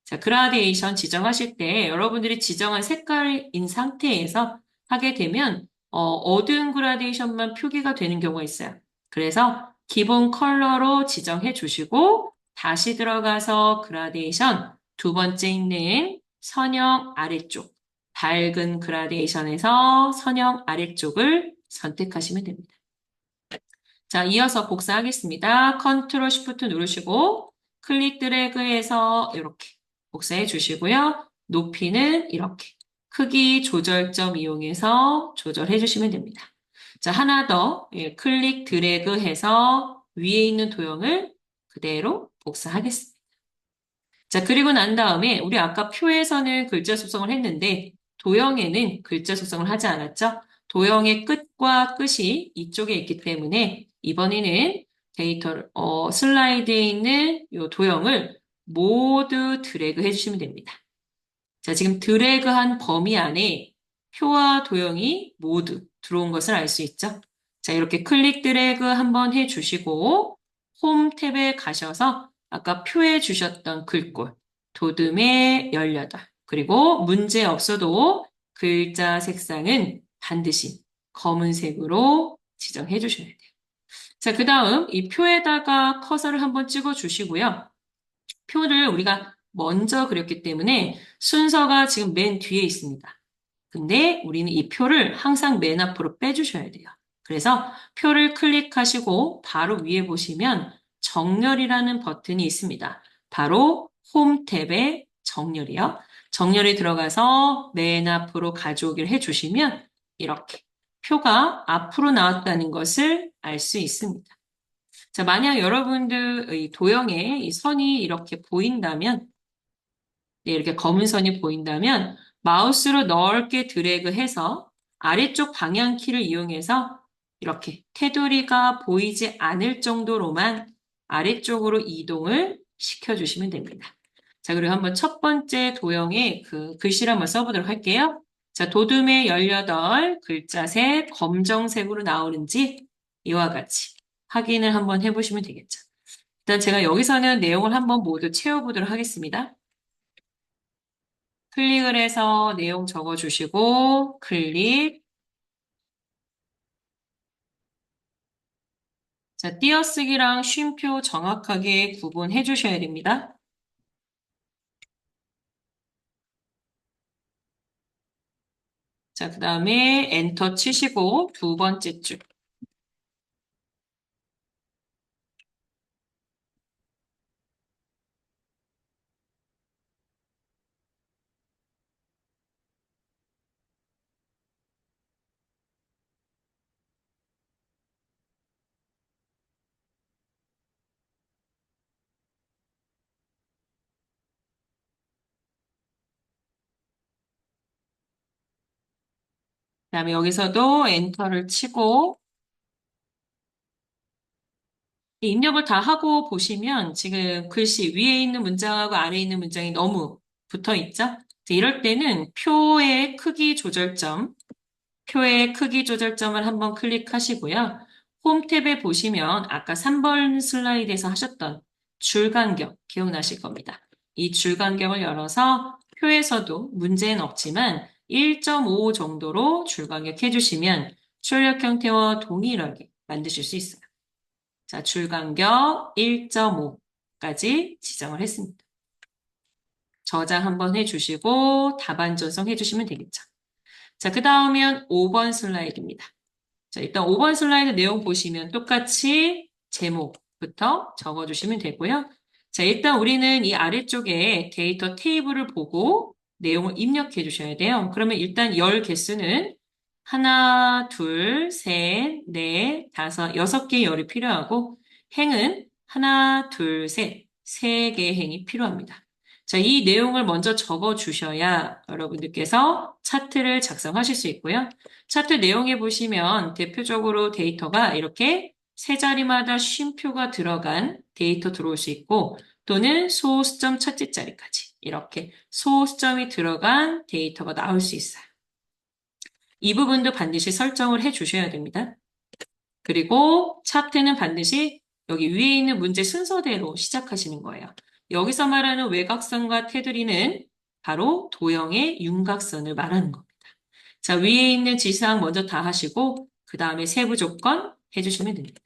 자, 그라데이션 지정하실 때 여러분들이 지정한 색깔인 상태에서 하게 되면 어두운 그라데이션만 표기가 되는 경우가 있어요. 그래서 기본 컬러로 지정해 주시고 다시 들어가서 그라데이션 두 번째 있는 선형 아래쪽 밝은 그라데이션에서 선형 아래쪽을 선택하시면 됩니다. 자, 이어서 복사하겠습니다. 컨트롤 쉬프트 누르시고 클릭 드래그해서 이렇게 복사해 주시고요. 높이는 이렇게 크기 조절점 이용해서 조절해 주시면 됩니다. 자, 하나 더 클릭 드래그해서 위에 있는 도형을 그대로 복사하겠습니다. 자, 그리고 난 다음에 우리 아까 표에서는 글자 속성을 했는데 도형에는 글자 속성을 하지 않았죠? 도형의 끝과 끝이 이쪽에 있기 때문에 이번에는 슬라이드에 있는 이 도형을 모두 드래그 해주시면 됩니다. 자, 지금 드래그한 범위 안에 표와 도형이 모두 들어온 것을 알 수 있죠? 자, 이렇게 클릭 드래그 한번 해주시고 홈 탭에 가셔서 아까 표에 주셨던 글꼴 도듬의 18 그리고 문제 없어도 글자 색상은 반드시 검은색으로 지정해 주셔야 돼요. 자, 그 다음 이 표에다가 커서를 한번 찍어 주시고요. 표를 우리가 먼저 그렸기 때문에 순서가 지금 맨 뒤에 있습니다. 근데 우리는 이 표를 항상 맨 앞으로 빼주셔야 돼요. 그래서 표를 클릭하시고 바로 위에 보시면 정렬이라는 버튼이 있습니다. 바로 홈 탭에 정렬이요. 정렬에 들어가서 맨 앞으로 가져오기를 해주시면 이렇게 표가 앞으로 나왔다는 것을 알 수 있습니다. 자, 만약 여러분들의 도형에 이 선이 이렇게 보인다면, 네, 이렇게 검은 선이 보인다면 마우스로 넓게 드래그해서 아래쪽 방향키를 이용해서 이렇게 테두리가 보이지 않을 정도로만 아래쪽으로 이동을 시켜주시면 됩니다. 자, 그리고 한번 첫 번째 도형에 그 글씨를 한번 써보도록 할게요. 자, 도둠의 18 글자 셋 검정색으로 나오는지 이와 같이 확인을 한번 해보시면 되겠죠. 일단 제가 여기서는 내용을 한번 모두 채워보도록 하겠습니다. 클릭을 해서 내용 적어주시고, 클릭. 자, 띄어쓰기랑 쉼표 정확하게 구분해 주셔야 됩니다. 자, 그 다음에 엔터 치시고 두 번째 줄. 그 다음에 여기서도 엔터를 치고, 입력을 다 하고 보시면 지금 글씨 위에 있는 문장하고 아래에 있는 문장이 너무 붙어 있죠? 자, 이럴 때는 표의 크기 조절점, 표의 크기 조절점을 한번 클릭하시고요. 홈 탭에 보시면 아까 3번 슬라이드에서 하셨던 줄 간격 기억나실 겁니다. 이 줄 간격을 열어서 표에서도 문제는 없지만 1.5 정도로 줄 간격 해주시면 출력 형태와 동일하게 만드실 수 있어요. 자, 줄 간격 1.5까지 지정을 했습니다. 저장 한번 해주시고 답안 전송해 주시면 되겠죠. 자, 그 다음은 5번 슬라이드입니다. 자, 일단 5번 슬라이드 내용 보시면 똑같이 제목부터 적어주시면 되고요. 자, 일단 우리는 이 아래쪽에 데이터 테이블을 보고 내용을 입력해 주셔야 돼요. 그러면 일단 열 개수는 하나, 둘, 셋, 넷, 다섯, 6개의 열이 필요하고 행은 하나, 둘, 셋, 3개의 행이 필요합니다. 자, 이 내용을 먼저 적어 주셔야 여러분들께서 차트를 작성하실 수 있고요. 차트 내용에 보시면 대표적으로 데이터가 이렇게 세 자리마다 쉼표가 들어간 데이터 들어올 수 있고 또는 소수점 첫째 자리까지 이렇게 소수점이 들어간 데이터가 나올 수 있어요. 이 부분도 반드시 설정을 해 주셔야 됩니다. 그리고 차트는 반드시 여기 위에 있는 문제 순서대로 시작하시는 거예요. 여기서 말하는 외곽선과 테두리는 바로 도형의 윤곽선을 말하는 겁니다. 자, 위에 있는 지시사항 먼저 다 하시고 그 다음에 세부 조건 해주시면 됩니다.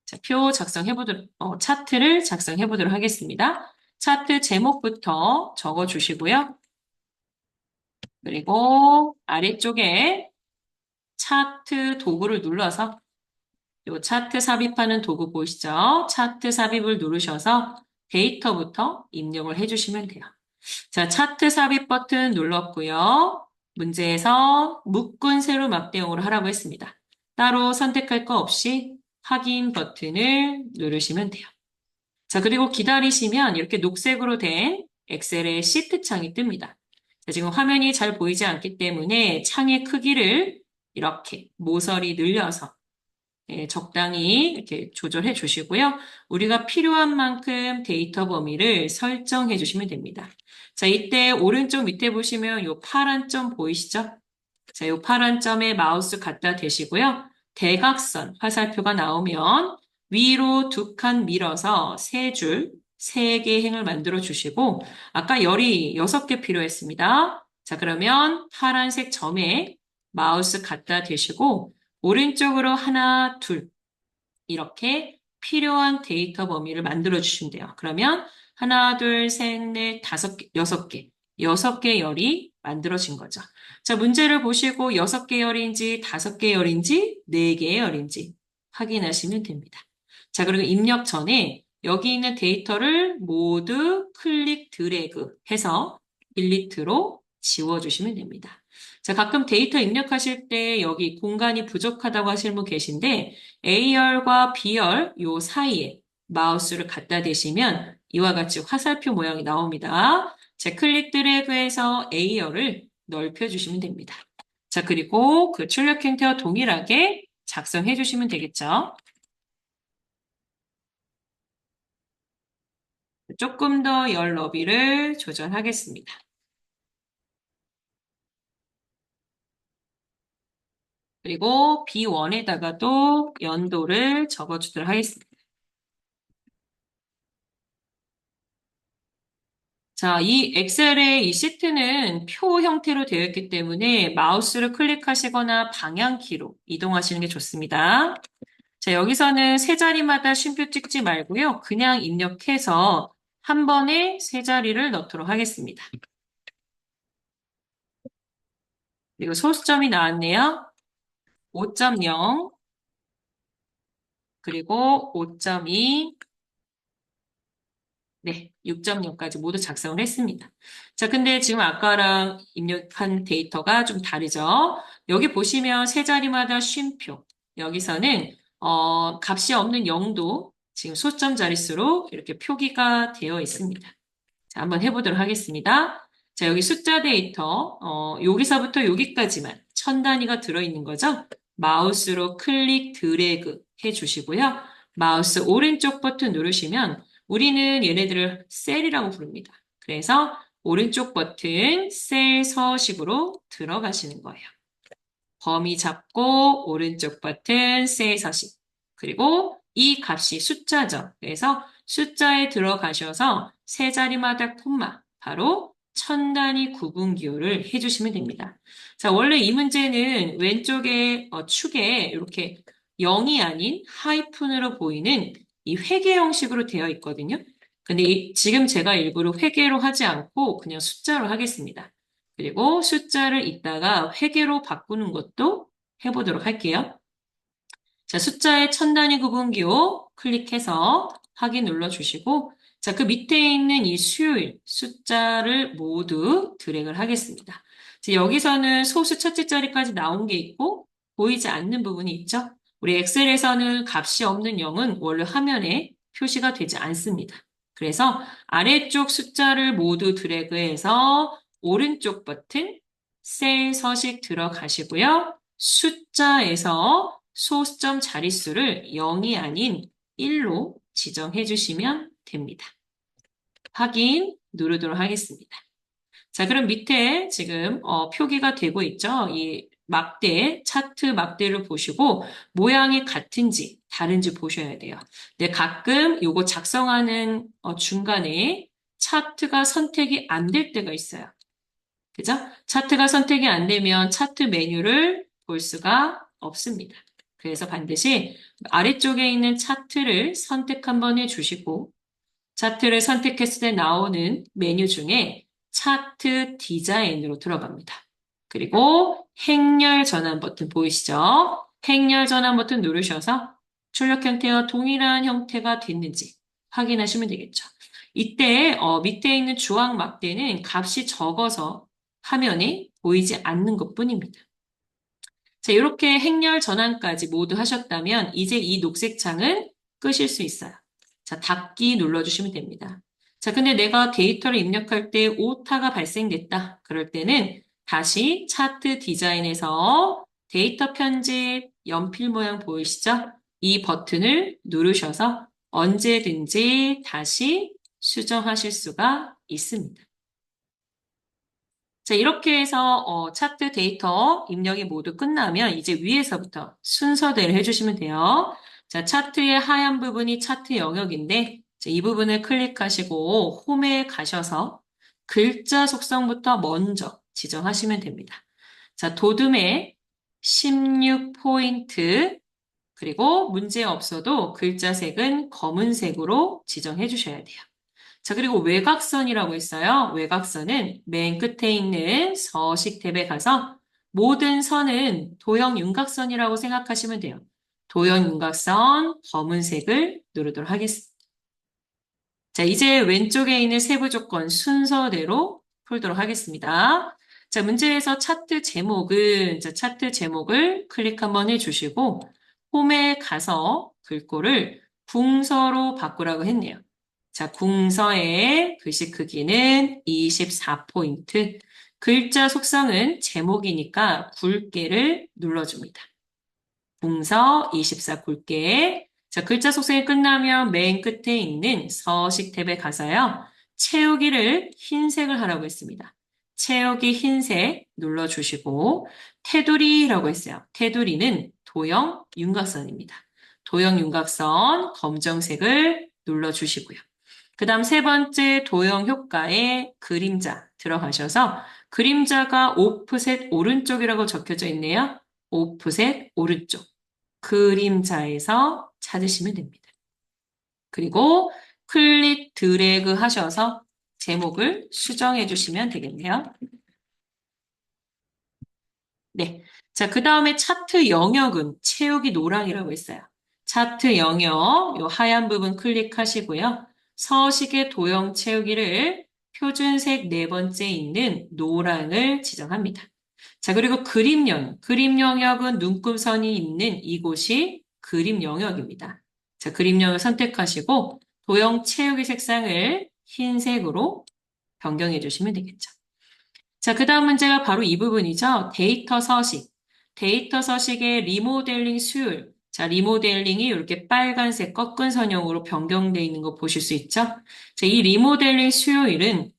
자, 표 작성해보도록, 차트를 작성해보도록 하겠습니다. 차트 제목부터 적어주시고요. 그리고 아래쪽에 차트 도구를 눌러서 요 차트 삽입하는 도구 보이시죠? 차트 삽입을 누르셔서 데이터부터 입력을 해주시면 돼요. 자, 차트 삽입 버튼 눌렀고요. 문제에서 묶은 세로 막대형으로 하라고 했습니다. 따로 선택할 거 없이 확인 버튼을 누르시면 돼요. 자, 그리고 기다리시면 이렇게 녹색으로 된 엑셀의 시트 창이 뜹니다. 자, 지금 화면이 잘 보이지 않기 때문에 창의 크기를 이렇게 모서리 늘려서 적당히 이렇게 조절해 주시고요. 우리가 필요한 만큼 데이터 범위를 설정해 주시면 됩니다. 자, 이때 오른쪽 밑에 보시면 이 파란 점 보이시죠? 자, 이 파란 점에 마우스 갖다 대시고요. 대각선 화살표가 나오면 위로 2칸 밀어서 3줄, 3개 행을 만들어 주시고 아까 열이 6개 필요했습니다. 자, 그러면 파란색 점에 마우스 갖다 대시고 오른쪽으로 하나, 둘 이렇게 필요한 데이터 범위를 만들어 주시면 돼요. 그러면 하나, 둘, 셋, 넷, 5개, 6개, 6개 열이 만들어진 거죠. 자, 문제를 보시고 6개 열인지 5개 열인지 4개의 열인지 확인하시면 됩니다. 자, 그리고 입력 전에 여기 있는 데이터를 모두 클릭 드래그 해서 딜리트로 지워주시면 됩니다. 자, 가끔 데이터 입력하실 때 여기 공간이 부족하다고 하시는 분 계신데 A열과 B열 요 사이에 마우스를 갖다 대시면 이와 같이 화살표 모양이 나옵니다. 자, 클릭 드래그해서 A열을 넓혀주시면 됩니다. 자, 그리고 그 출력 형태와 동일하게 작성해 주시면 되겠죠. 조금 더 열 너비를 조절하겠습니다. 그리고 B1에다가도 연도를 적어주도록 하겠습니다. 자, 이 엑셀의 이 시트는 표 형태로 되어 있기 때문에 마우스를 클릭하시거나 방향키로 이동하시는 게 좋습니다. 자, 여기서는 세 자리마다 쉼표 찍지 말고요. 그냥 입력해서 한 번에 세 자리를 넣도록 하겠습니다. 그리고 소수점이 나왔네요. 5.0, 그리고 5.2, 네, 6.0까지 모두 작성을 했습니다. 자, 근데 지금 아까랑 입력한 데이터가 좀 다르죠? 여기 보시면 세 자리마다 쉼표. 여기서는, 값이 없는 0도 지금 소점 자릿수로 이렇게 표기가 되어 있습니다. 자, 한번 해보도록 하겠습니다. 자, 여기 숫자 데이터, 여기서부터 여기까지만 천 단위가 들어있는 거죠? 마우스로 클릭 드래그 해주시고요. 마우스 오른쪽 버튼 누르시면 우리는 얘네들을 셀이라고 부릅니다. 그래서 오른쪽 버튼 셀 서식으로 들어가시는 거예요. 범위 잡고 오른쪽 버튼 셀 서식. 그리고 이 값이 숫자죠. 그래서 숫자에 들어가셔서 세 자리마다 콤마, 바로 천 단위 구분 기호를 해주시면 됩니다. 자, 원래 이 문제는 왼쪽에 축에 이렇게 0이 아닌 하이픈으로 보이는 이 회계 형식으로 되어 있거든요. 근데 지금 제가 일부러 회계로 하지 않고 그냥 숫자로 하겠습니다. 그리고 숫자를 이따가 회계로 바꾸는 것도 해보도록 할게요. 자, 숫자의 천 단위 구분기호 클릭해서 확인 눌러주시고, 자, 그 밑에 있는 이 수요일 숫자를 모두 드래그를 하겠습니다. 자, 여기서는 소수 첫째 자리까지 나온 게 있고, 보이지 않는 부분이 있죠? 우리 엑셀에서는 값이 없는 0은 원래 화면에 표시가 되지 않습니다. 그래서 아래쪽 숫자를 모두 드래그해서 오른쪽 버튼 셀 서식 들어가시고요. 숫자에서 소수점 자릿수를 0이 아닌 1로 지정해 주시면 됩니다. 확인 누르도록 하겠습니다. 자, 그럼 밑에 지금 표기가 되고 있죠? 이 막대, 차트 막대를 보시고 모양이 같은지 다른지 보셔야 돼요. 근데 가끔 요거 작성하는 중간에 차트가 선택이 안 될 때가 있어요. 그죠? 차트가 선택이 안 되면 차트 메뉴를 볼 수가 없습니다. 그래서 반드시 아래쪽에 있는 차트를 선택 한번 해주시고 차트를 선택했을 때 나오는 메뉴 중에 차트 디자인으로 들어갑니다. 그리고 행렬 전환 버튼 보이시죠? 행렬 전환 버튼 누르셔서 출력 형태와 동일한 형태가 됐는지 확인하시면 되겠죠. 이때 밑에 있는 주황 막대는 값이 적어서 화면에 보이지 않는 것뿐입니다. 자, 이렇게 행렬 전환까지 모두 하셨다면 이제 이 녹색 창은 끄실 수 있어요. 자, 닫기 눌러주시면 됩니다. 자, 근데 내가 데이터를 입력할 때 오타가 발생됐다. 그럴 때는 다시 차트 디자인에서 데이터 편집 연필 모양 보이시죠? 이 버튼을 누르셔서 언제든지 다시 수정하실 수가 있습니다. 자, 이렇게 해서 차트 데이터 입력이 모두 끝나면 이제 위에서부터 순서대로 해주시면 돼요. 자, 차트의 하얀 부분이 차트 영역인데 자, 이 부분을 클릭하시고 홈에 가셔서 글자 속성부터 먼저 지정하시면 됩니다. 자, 도둠에 16포인트 그리고 문제 없어도 글자 색은 검은색으로 지정해 주셔야 돼요. 자, 그리고 외곽선이라고 있어요. 외곽선은 맨 끝에 있는 서식 탭에 가서 모든 선은 도형 윤곽선이라고 생각하시면 돼요. 도형 윤곽선 검은색을 누르도록 하겠습니다. 자, 이제 왼쪽에 있는 세부 조건 순서대로 풀도록 하겠습니다. 자, 문제에서 차트 제목을 클릭 한번 해주시고, 홈에 가서 글꼴을 궁서로 바꾸라고 했네요. 자, 궁서의 글씨 크기는 24포인트. 글자 속성은 제목이니까 굵게를 눌러줍니다. 궁서 24 굵게. 자, 글자 속성이 끝나면 맨 끝에 있는 서식 탭에 가서요. 채우기를 흰색을 하라고 했습니다. 채우기 흰색 눌러주시고 테두리라고 했어요. 테두리는 도형 윤곽선입니다. 도형 윤곽선 검정색을 눌러주시고요. 그 다음 세 번째 도형 효과에 그림자 들어가셔서 그림자가 오프셋 오른쪽이라고 적혀져 있네요. 오프셋 오른쪽. 그림자에서 찾으시면 됩니다. 그리고 클릭 드래그 하셔서 제목을 수정해 주시면 되겠네요. 네. 자, 그 다음에 차트 영역은 채우기 노랑이라고 있어요. 차트 영역, 요 하얀 부분 클릭하시고요. 서식의 도형 채우기를 표준색 네 번째 있는 노랑을 지정합니다. 자, 그리고 그림 영역은 눈금선이 있는 이곳이 그림 영역입니다. 자, 그림 영역 선택하시고 도형 채우기 색상을 흰색으로 변경해 주시면 되겠죠. 자, 그 다음 문제가 바로 이 부분이죠. 데이터 서식. 데이터 서식의 리모델링 수율. 자, 리모델링이 이렇게 빨간색 꺾은 선형으로 변경되어 있는 거 보실 수 있죠? 자, 이 리모델링 수요일은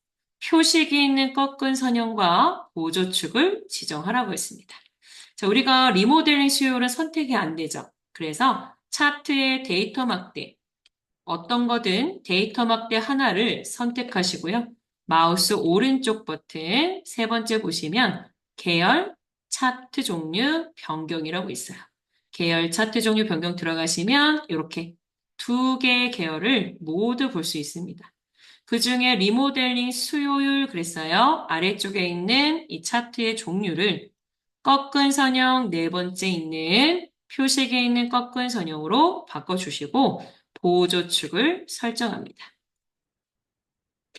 표식이 있는 꺾은 선형과 보조축을 지정하라고 했습니다. 자, 우리가 리모델링 수요일은 선택이 안 되죠. 그래서 차트의 데이터 막대, 어떤 거든 데이터 막대 하나를 선택하시고요. 마우스 오른쪽 버튼 세 번째 보시면 계열 차트 종류 변경이라고 있어요. 계열 차트 종류 변경 들어가시면 이렇게 두 개의 계열을 모두 볼 수 있습니다. 그 중에 리모델링 수요율 그랬어요. 아래쪽에 있는 이 차트의 종류를 꺾은 선형 네 번째 있는 표식에 있는 꺾은 선형으로 바꿔주시고 보조축을 설정합니다.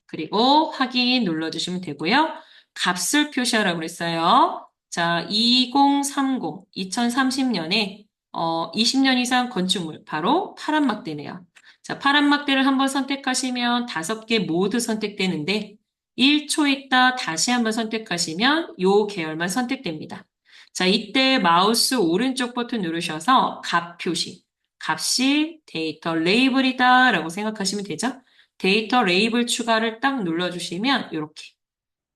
그리고 확인 눌러주시면 되고요. 값을 표시하라고 그랬어요. 자, 2030년에 20년 이상 건축물 바로 파란 막대네요. 자, 파란 막대를 한번 선택하시면 5개 모두 선택되는데 1초 있다 다시 한번 선택하시면 요 계열만 선택됩니다. 자, 이때 마우스 오른쪽 버튼 누르셔서 값 표시. 값이 데이터 레이블이다 라고 생각하시면 되죠. 데이터 레이블 추가를 딱 눌러주시면 이렇게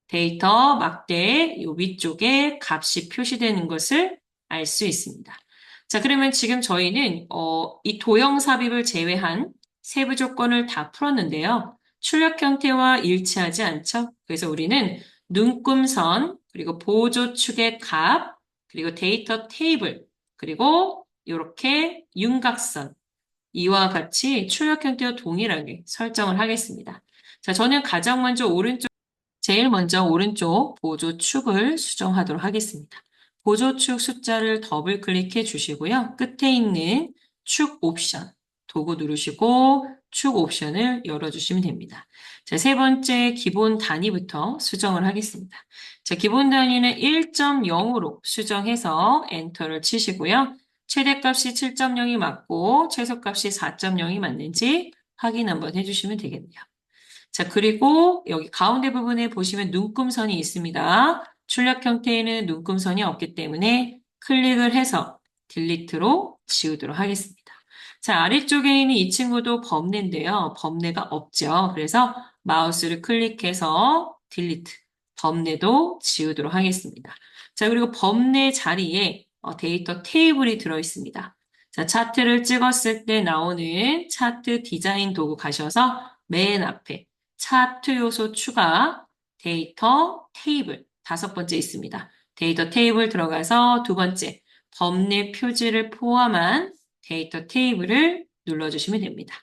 데이터 막대 요 위쪽에 값이 표시되는 것을 알 수 있습니다. 자, 그러면 지금 저희는 이 도형 삽입을 제외한 세부 조건을 다 풀었는데요. 출력 형태와 일치하지 않죠? 그래서 우리는 눈금선, 그리고 보조축의 값, 그리고 데이터 테이블, 그리고 이렇게 윤곽선, 이와 같이 출력 형태와 동일하게 설정을 하겠습니다. 자, 저는 제일 먼저 오른쪽 보조축을 수정하도록 하겠습니다. 보조축 숫자를 더블 클릭해 주시고요. 끝에 있는 축 옵션, 도구 누르시고 축 옵션을 열어주시면 됩니다. 자, 세 번째 기본 단위부터 수정을 하겠습니다. 자, 기본 단위는 1.0으로 수정해서 엔터를 치시고요. 최대값이 7.0이 맞고 최소값이 4.0이 맞는지 확인 한번 해주시면 되겠네요. 자, 그리고 여기 가운데 부분에 보시면 눈금선이 있습니다. 출력 형태에는 눈금선이 없기 때문에 클릭을 해서 딜리트로 지우도록 하겠습니다. 자, 아래쪽에 있는 이 친구도 범례인데요. 범례가 없죠. 그래서 마우스를 클릭해서 딜리트, 범례도 지우도록 하겠습니다. 자, 그리고 범례 자리에 데이터 테이블이 들어있습니다. 자, 차트를 찍었을 때 나오는 차트 디자인 도구 가셔서 맨 앞에 차트 요소 추가 데이터 테이블 다섯 번째 있습니다. 데이터 테이블 들어가서 두 번째 범례 표지를 포함한 데이터 테이블을 눌러주시면 됩니다.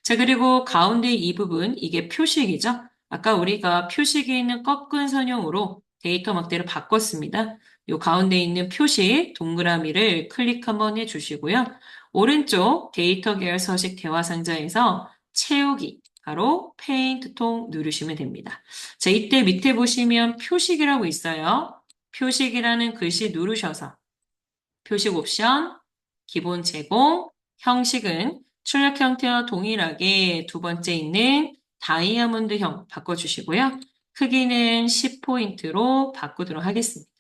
자, 그리고 가운데 이 부분 이게 표식이죠. 아까 우리가 표식에 있는 꺾은 선형으로 데이터 막대를 바꿨습니다. 요 가운데 있는 표식 동그라미를 클릭 한번 해주시고요. 오른쪽 데이터 계열 서식 대화 상자에서 채우기 바로 페인트 통 누르시면 됩니다. 자, 이때 밑에 보시면 표식이라고 있어요. 표식이라는 글씨 누르셔서 표식 옵션, 기본 제공, 형식은 출력 형태와 동일하게 두 번째 있는 다이아몬드형 바꿔주시고요. 크기는 10포인트로 바꾸도록 하겠습니다.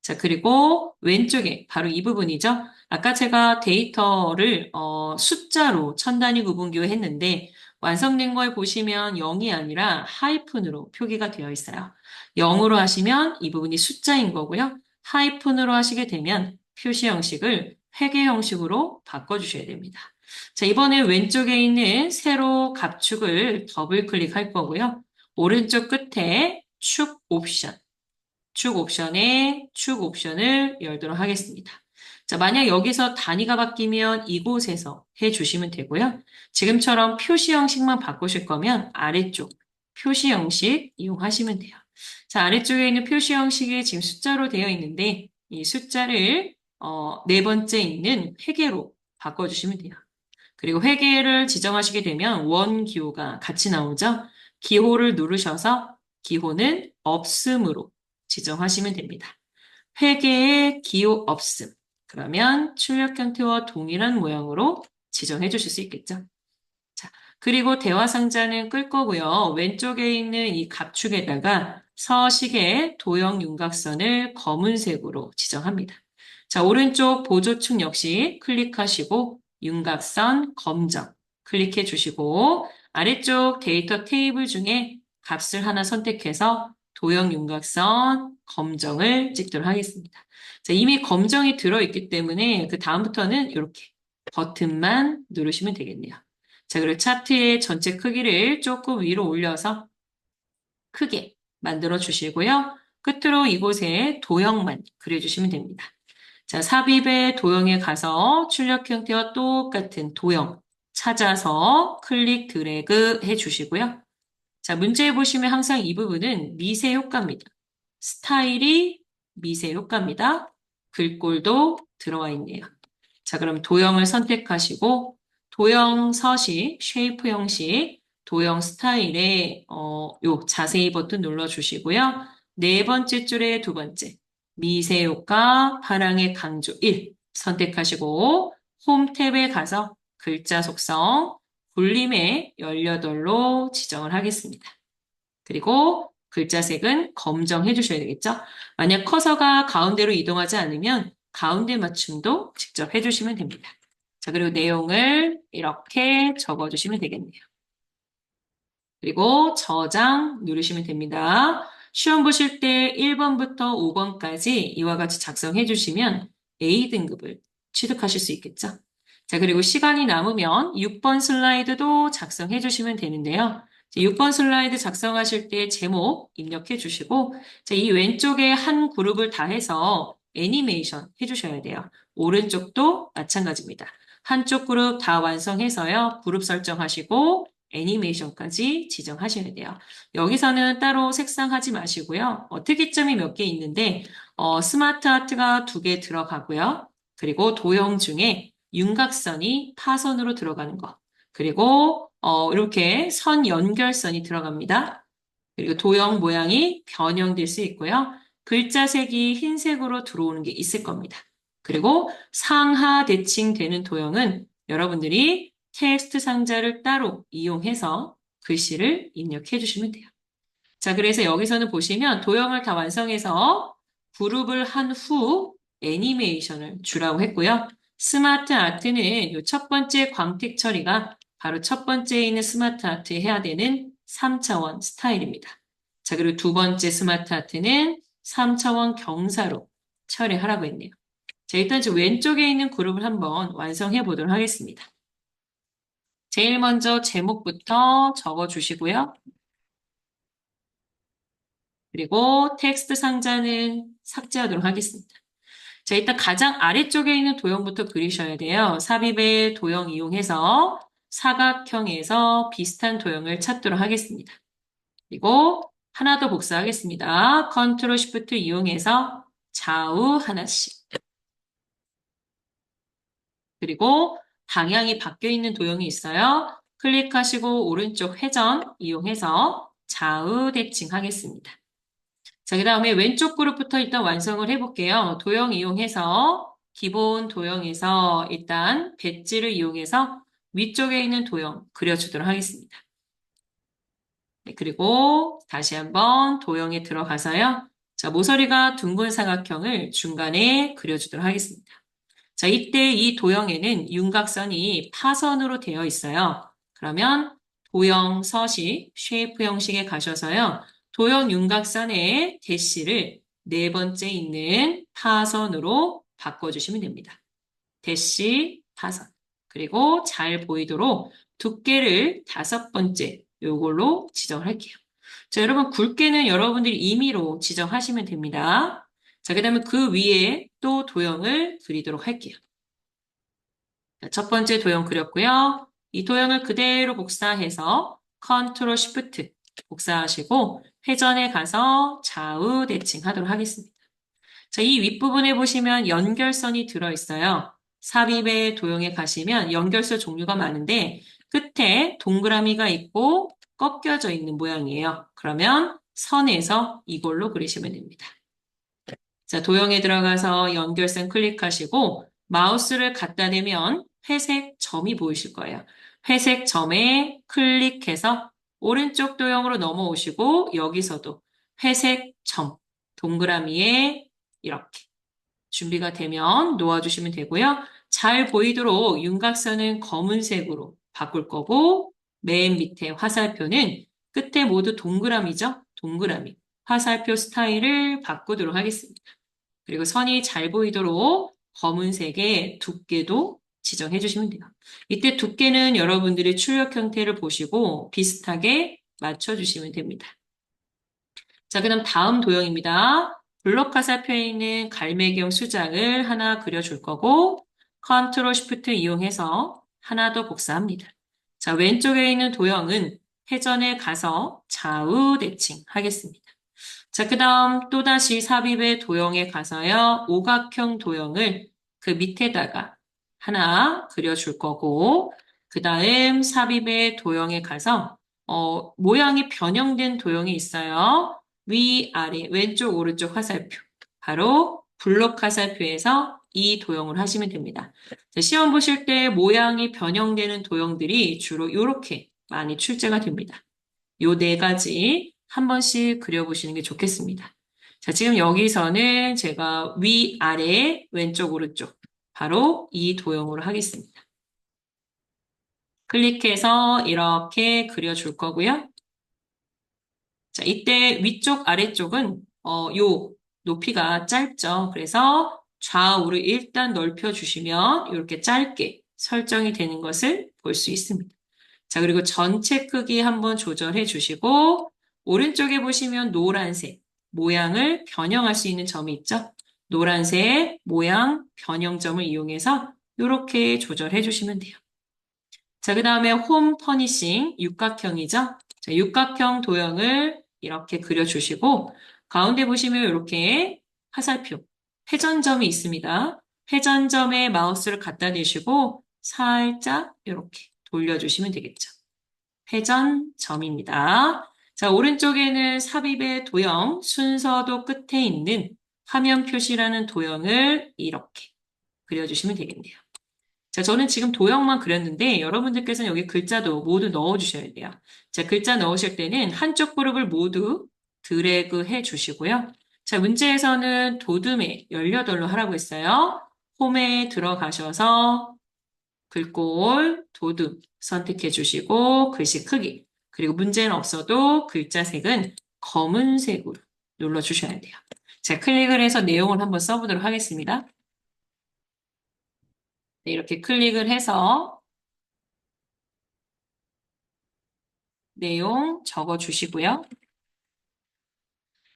자, 그리고 왼쪽에 바로 이 부분이죠. 아까 제가 데이터를 숫자로 천 단위 구분기호 했는데 완성된 걸 보시면 0이 아니라 하이픈으로 표기가 되어 있어요. 0으로 하시면 이 부분이 숫자인 거고요. 하이픈으로 하시게 되면 표시 형식을 회계 형식으로 바꿔주셔야 됩니다. 자, 이번에 왼쪽에 있는 세로 갑축을 더블 클릭할 거고요. 오른쪽 끝에 축 옵션. 축 옵션에 축 옵션을 열도록 하겠습니다. 자, 만약 여기서 단위가 바뀌면 이곳에서 해주시면 되고요. 지금처럼 표시 형식만 바꾸실 거면 아래쪽 표시 형식 이용하시면 돼요. 자, 아래쪽에 있는 표시 형식이 지금 숫자로 되어 있는데 이 숫자를 네 번째 있는 회계로 바꿔주시면 돼요. 그리고 회계를 지정하시게 되면 원 기호가 같이 나오죠. 기호를 누르셔서 기호는 없음으로 지정하시면 됩니다. 회계의 기호 없음. 그러면 출력 형태와 동일한 모양으로 지정해 주실 수 있겠죠. 자, 그리고 대화 상자는 끌 거고요. 왼쪽에 있는 이 갑축에다가 서식의 도형 윤곽선을 검은색으로 지정합니다. 자, 오른쪽 보조축 역시 클릭하시고 윤곽선 검정 클릭해 주시고 아래쪽 데이터 테이블 중에 값을 하나 선택해서 도형 윤곽선 검정을 찍도록 하겠습니다. 자, 이미 검정이 들어있기 때문에 그 다음부터는 이렇게 버튼만 누르시면 되겠네요. 자, 그리고 차트의 전체 크기를 조금 위로 올려서 크게 만들어 주시고요. 끝으로 이곳에 도형만 그려주시면 됩니다. 자, 삽입의 도형에 가서 출력 형태와 똑같은 도형 찾아서 클릭 드래그 해주시고요. 자, 문제에 보시면 항상 이 부분은 미세 효과입니다. 스타일이 미세 효과입니다. 글꼴도 들어와 있네요. 자, 그럼 도형을 선택하시고 도형 서식, 쉐이프 형식, 도형 스타일에 요 자세히 버튼 눌러주시고요. 네 번째 줄에 두 번째 미세 효과 파랑의 강조 1 선택하시고 홈 탭에 가서 글자 속성 굴림의 18로 지정을 하겠습니다. 그리고 글자 색은 검정해 주셔야 되겠죠? 만약 커서가 가운데로 이동하지 않으면 가운데 맞춤도 직접 해주시면 됩니다. 자, 그리고 내용을 이렇게 적어주시면 되겠네요. 그리고 저장 누르시면 됩니다. 시험 보실 때 1번부터 5번까지 이와 같이 작성해 주시면 A등급을 취득하실 수 있겠죠? 자, 그리고 시간이 남으면 6번 슬라이드도 작성해 주시면 되는데요. 6번 슬라이드 작성하실 때 제목 입력해 주시고, 자, 이 왼쪽에 한 그룹을 다 해서 애니메이션 해주셔야 돼요. 오른쪽도 마찬가지입니다. 한쪽 그룹 다 완성해서요. 그룹 설정하시고, 애니메이션까지 지정하셔야 돼요. 여기서는 따로 색상하지 마시고요. 특이점이 몇 개 있는데, 스마트 아트가 2개 들어가고요. 그리고 도형 중에 윤곽선이 파선으로 들어가는 거. 그리고 이렇게 선 연결선이 들어갑니다. 그리고 도형 모양이 변형될 수 있고요. 글자 색이 흰색으로 들어오는 게 있을 겁니다. 그리고 상하 대칭되는 도형은 여러분들이 텍스트 상자를 따로 이용해서 글씨를 입력해 주시면 돼요. 자, 그래서 여기서는 보시면 도형을 다 완성해서 그룹을 한 후 애니메이션을 주라고 했고요. 스마트 아트는 이 첫 번째 광택 처리가 바로 첫 번째에 있는 스마트 아트에 해야 되는 3차원 스타일입니다. 자, 그리고 두 번째 스마트 아트는 3차원 경사로 처리하라고 했네요. 자, 일단 저 왼쪽에 있는 그룹을 한번 완성해 보도록 하겠습니다. 제일 먼저 제목부터 적어 주시고요. 그리고 텍스트 상자는 삭제하도록 하겠습니다. 자, 일단 가장 아래쪽에 있는 도형부터 그리셔야 돼요. 삽입의 도형 이용해서 사각형에서 비슷한 도형을 찾도록 하겠습니다. 그리고 하나 더 복사하겠습니다. 컨트롤 시프트 이용해서 좌우 하나씩. 그리고 방향이 바뀌어 있는 도형이 있어요. 클릭하시고 오른쪽 회전 이용해서 좌우 대칭하겠습니다. 자, 그 다음에 왼쪽 그룹부터 일단 완성을 해볼게요. 도형 이용해서 기본 도형에서 일단 배지를 이용해서 위쪽에 있는 도형 그려주도록 하겠습니다. 네, 그리고 다시 한번 도형에 들어가서요. 자, 모서리가 둥근 사각형을 중간에 그려주도록 하겠습니다. 자, 이때 이 도형에는 윤곽선이 파선으로 되어 있어요. 그러면 도형 서식, 쉐이프 형식에 가셔서요. 도형 윤곽선의 대시를 네 번째 있는 파선으로 바꿔주시면 됩니다. 대시, 파선. 그리고 잘 보이도록 두께를 다섯 번째 요걸로 지정을 할게요. 자, 여러분 굵게는 여러분들이 임의로 지정하시면 됩니다. 자, 그 다음에 그 위에 또 도형을 그리도록 할게요. 자, 첫 번째 도형 그렸고요. 이 도형을 그대로 복사해서 컨트롤 쉬프트 복사하시고 회전에 가서 좌우 대칭하도록 하겠습니다. 자, 이 윗부분에 보시면 연결선이 들어있어요. 삽입의 도형에 가시면 연결선 종류가 많은데 끝에 동그라미가 있고 꺾여져 있는 모양이에요. 그러면 선에서 이걸로 그리시면 됩니다. 자, 도형에 들어가서 연결선 클릭하시고 마우스를 갖다 대면 회색 점이 보이실 거예요. 회색 점에 클릭해서 오른쪽 도형으로 넘어오시고 여기서도 회색 점, 동그라미에 이렇게 준비가 되면 놓아주시면 되고요. 잘 보이도록 윤곽선은 검은색으로 바꿀 거고 맨 밑에 화살표는 끝에 모두 동그라미죠? 동그라미. 화살표 스타일을 바꾸도록 하겠습니다. 그리고 선이 잘 보이도록 검은색의 두께도 지정해 주시면 돼요. 이때 두께는 여러분들의 출력 형태를 보시고 비슷하게 맞춰주시면 됩니다. 자, 그다음 다음 도형입니다. 블록 화살표에 있는 갈매기형 수장을 하나 그려줄 거고 컨트롤 쉬프트 이용해서 하나 더 복사합니다. 자, 왼쪽에 있는 도형은 회전에 가서 좌우 대칭 하겠습니다. 자, 그 다음 또다시 삽입의 도형에 가서요. 오각형 도형을 그 밑에다가 하나 그려줄 거고 그 다음 삽입의 도형에 가서 모양이 변형된 도형이 있어요. 위, 아래, 왼쪽, 오른쪽 화살표. 바로 블록 화살표에서 이 도형을 하시면 됩니다. 자, 시험 보실 때 모양이 변형되는 도형들이 주로 이렇게 많이 출제가 됩니다. 요 네 가지 한 번씩 그려보시는 게 좋겠습니다. 자, 지금 여기서는 제가 위, 아래, 왼쪽, 오른쪽 바로 이 도형으로 하겠습니다. 클릭해서 이렇게 그려줄 거고요. 자, 이때 위쪽, 아래쪽은 요 높이가 짧죠. 그래서 좌우로 일단 넓혀주시면 이렇게 짧게 설정이 되는 것을 볼 수 있습니다. 자, 그리고 전체 크기 한번 조절해 주시고, 오른쪽에 보시면 노란색 모양을 변형할 수 있는 점이 있죠? 노란색 모양 변형점을 이용해서 이렇게 조절해 주시면 돼요. 자, 그 다음에 홈 퍼니싱 육각형이죠? 자, 육각형 도형을 이렇게 그려주시고, 가운데 보시면 이렇게 화살표, 회전점이 있습니다. 회전점에 마우스를 갖다 대시고, 살짝 이렇게 돌려주시면 되겠죠. 회전점입니다. 자, 오른쪽에는 삽입의 도형, 순서도 끝에 있는 화면 표시라는 도형을 이렇게 그려주시면 되겠네요. 자, 저는 지금 도형만 그렸는데 여러분들께서는 여기 글자도 모두 넣어주셔야 돼요. 자, 글자 넣으실 때는 한쪽 그룹을 모두 드래그 해 주시고요. 자, 문제에서는 도둠에 18로 하라고 했어요. 홈에 들어가셔서 글꼴, 도둠 선택해 주시고 글씨 크기 그리고 문제는 없어도 글자 색은 검은색으로 눌러주셔야 돼요. 자, 클릭을 해서 내용을 한번 써보도록 하겠습니다. 네, 이렇게 클릭을 해서 내용 적어 주시고요.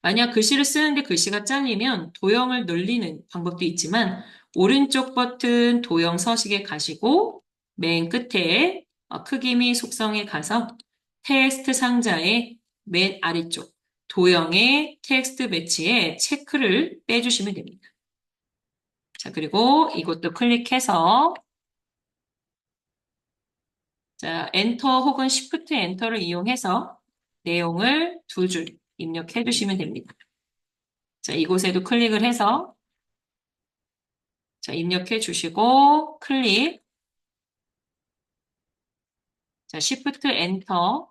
만약 글씨를 쓰는데 글씨가 잘리면 도형을 늘리는 방법도 있지만 오른쪽 버튼 도형 서식에 가시고 맨 끝에 크기 및 속성에 가서 텍스트 상자의 맨 아래쪽 도형의 텍스트 매치에 체크를 빼주시면 됩니다. 자, 그리고 이것도 클릭해서 자, 엔터 혹은 시프트 엔터를 이용해서 내용을 두 줄 입력해 주시면 됩니다. 자, 이곳에도 클릭을 해서 자, 입력해 주시고 클릭. 자, 시프트 엔터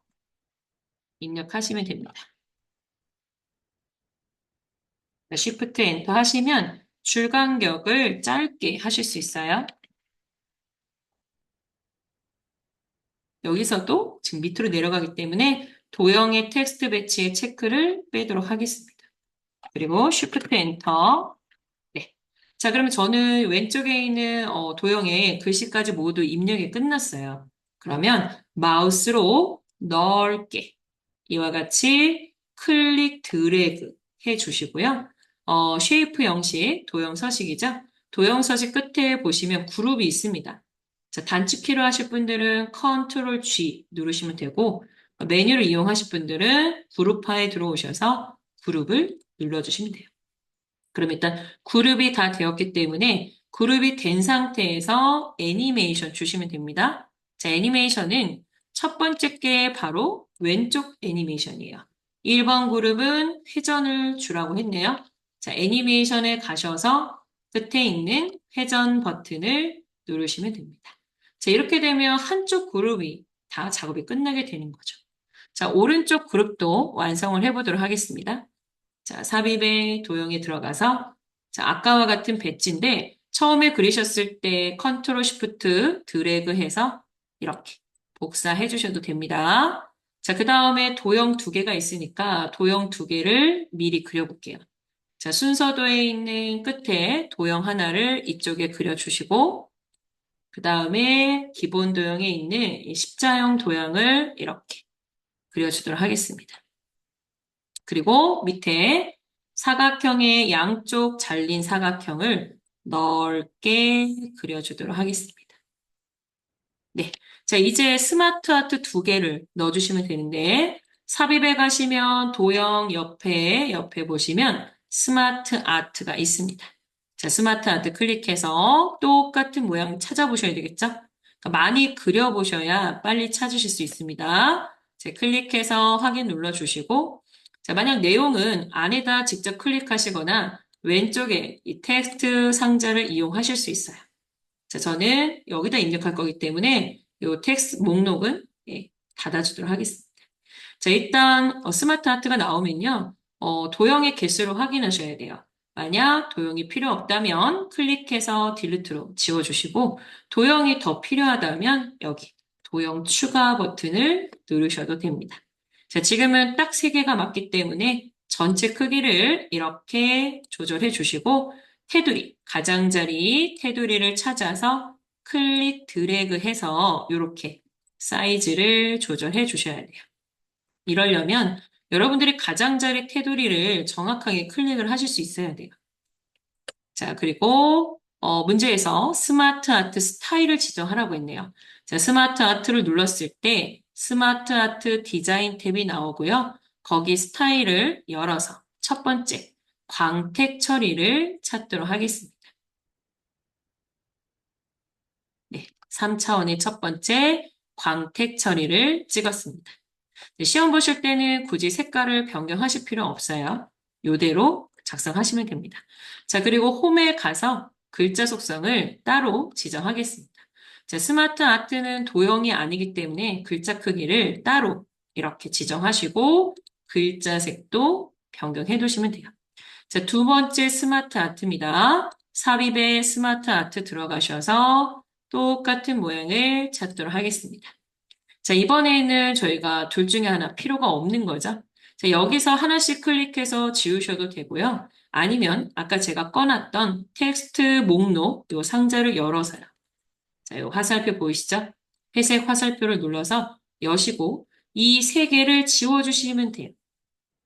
입력하시면 됩니다. 자, 시프트 엔터 하시면 줄 간격을 짧게 하실 수 있어요. 여기서도 지금 밑으로 내려가기 때문에 도형의 텍스트 배치의 체크를 빼도록 하겠습니다. 그리고 Shift 엔터. 네. 자, 그러면 저는 왼쪽에 있는 도형의 글씨까지 모두 입력이 끝났어요. 그러면 마우스로 넓게 이와 같이 클릭 드래그 해 주시고요. 쉐이프 형식, 도형 서식이죠. 도형 서식 끝에 보시면 그룹이 있습니다. 자, 단축키로 하실 분들은 Ctrl G 누르시면 되고, 메뉴를 이용하실 분들은 그룹화에 들어오셔서 그룹을 눌러주시면 돼요. 그럼 일단 그룹이 다 되었기 때문에 그룹이 된 상태에서 애니메이션 주시면 됩니다. 자, 애니메이션은 첫 번째 게 바로 왼쪽 애니메이션이에요. 1번 그룹은 회전을 주라고 했네요. 자, 애니메이션에 가셔서 끝에 있는 회전 버튼을 누르시면 됩니다. 자, 이렇게 되면 한쪽 그룹이 다 작업이 끝나게 되는 거죠. 자, 오른쪽 그룹도 완성을 해보도록 하겠습니다. 자, 삽입의 도형에 들어가서 자, 아까와 같은 배지인데 처음에 그리셨을 때 컨트롤 시프트 드래그 해서 이렇게 복사해 주셔도 됩니다. 자, 그 다음에 도형 두 개가 있으니까 도형 두 개를 미리 그려볼게요. 자, 순서도에 있는 끝에 도형 하나를 이쪽에 그려주시고 그 다음에 기본 도형에 있는 이 십자형 도형을 이렇게 그려주도록 하겠습니다. 그리고 밑에 사각형의 양쪽 잘린 사각형을 넓게 그려주도록 하겠습니다. 네. 자, 이제 스마트 아트 두 개를 넣어주시면 되는데, 삽입에 가시면 도형 옆에 보시면 스마트 아트가 있습니다. 자, 스마트 아트 클릭해서 똑같은 모양 찾아보셔야 되겠죠? 그러니까 많이 그려보셔야 빨리 찾으실 수 있습니다. 자, 클릭해서 확인 눌러주시고, 자, 만약 내용은 안에다 직접 클릭하시거나 왼쪽에 이 텍스트 상자를 이용하실 수 있어요. 자, 저는 여기다 입력할 거기 때문에 이 텍스트 목록은 예, 닫아주도록 하겠습니다. 자, 일단 스마트 아트가 나오면요. 도형의 개수를 확인하셔야 돼요. 만약 도형이 필요 없다면 클릭해서 딜리트로 지워주시고 도형이 더 필요하다면 여기 도형 추가 버튼을 누르셔도 됩니다. 자, 지금은 딱 3개가 맞기 때문에 전체 크기를 이렇게 조절해 주시고 테두리, 가장자리 테두리를 찾아서 클릭 드래그 해서 이렇게 사이즈를 조절해 주셔야 돼요. 이러려면 여러분들이 가장자리 테두리를 정확하게 클릭을 하실 수 있어야 돼요. 자, 그리고 문제에서 스마트 아트 스타일을 지정하라고 했네요. 자, 스마트 아트를 눌렀을 때 스마트 아트 디자인 탭이 나오고요. 거기 스타일을 열어서 첫 번째 광택 처리를 찾도록 하겠습니다. 네, 3차원의 첫 번째 광택 처리를 찍었습니다. 시험 보실 때는 굳이 색깔을 변경하실 필요 없어요. 이대로 작성하시면 됩니다. 자, 그리고 홈에 가서 글자 속성을 따로 지정하겠습니다. 자, 스마트 아트는 도형이 아니기 때문에 글자 크기를 따로 이렇게 지정하시고 글자 색도 변경해 두시면 돼요. 자, 두 번째 스마트 아트입니다. 삽입에 스마트 아트 들어가셔서 똑같은 모양을 찾도록 하겠습니다. 자, 이번에는 저희가 둘 중에 하나 필요가 없는 거죠. 자, 여기서 하나씩 클릭해서 지우셔도 되고요. 아니면 아까 제가 꺼놨던 텍스트 목록 요 상자를 열어서요. 자, 요 화살표 보이시죠? 회색 화살표를 눌러서 여시고 이 3개를 지워주시면 돼요.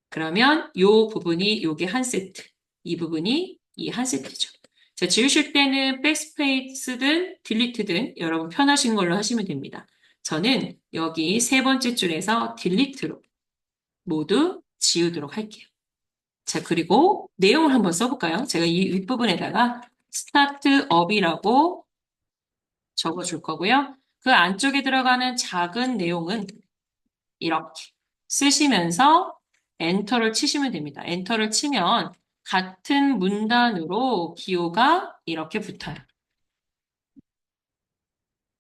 그러면 요 부분이 요게 한 세트, 이 부분이 이 한 세트죠. 자, 지우실 때는 백스페이스든 딜리트든 여러분 편하신 걸로 하시면 됩니다. 저는 여기 세 번째 줄에서 딜리트로 모두 지우도록 할게요. 자, 그리고 내용을 한번 써볼까요? 제가 이 윗부분에다가 스타트업이라고 적어줄 거고요. 그 안쪽에 들어가는 작은 내용은 이렇게 쓰시면서 엔터를 치시면 됩니다. 엔터를 치면 같은 문단으로 기호가 이렇게 붙어요.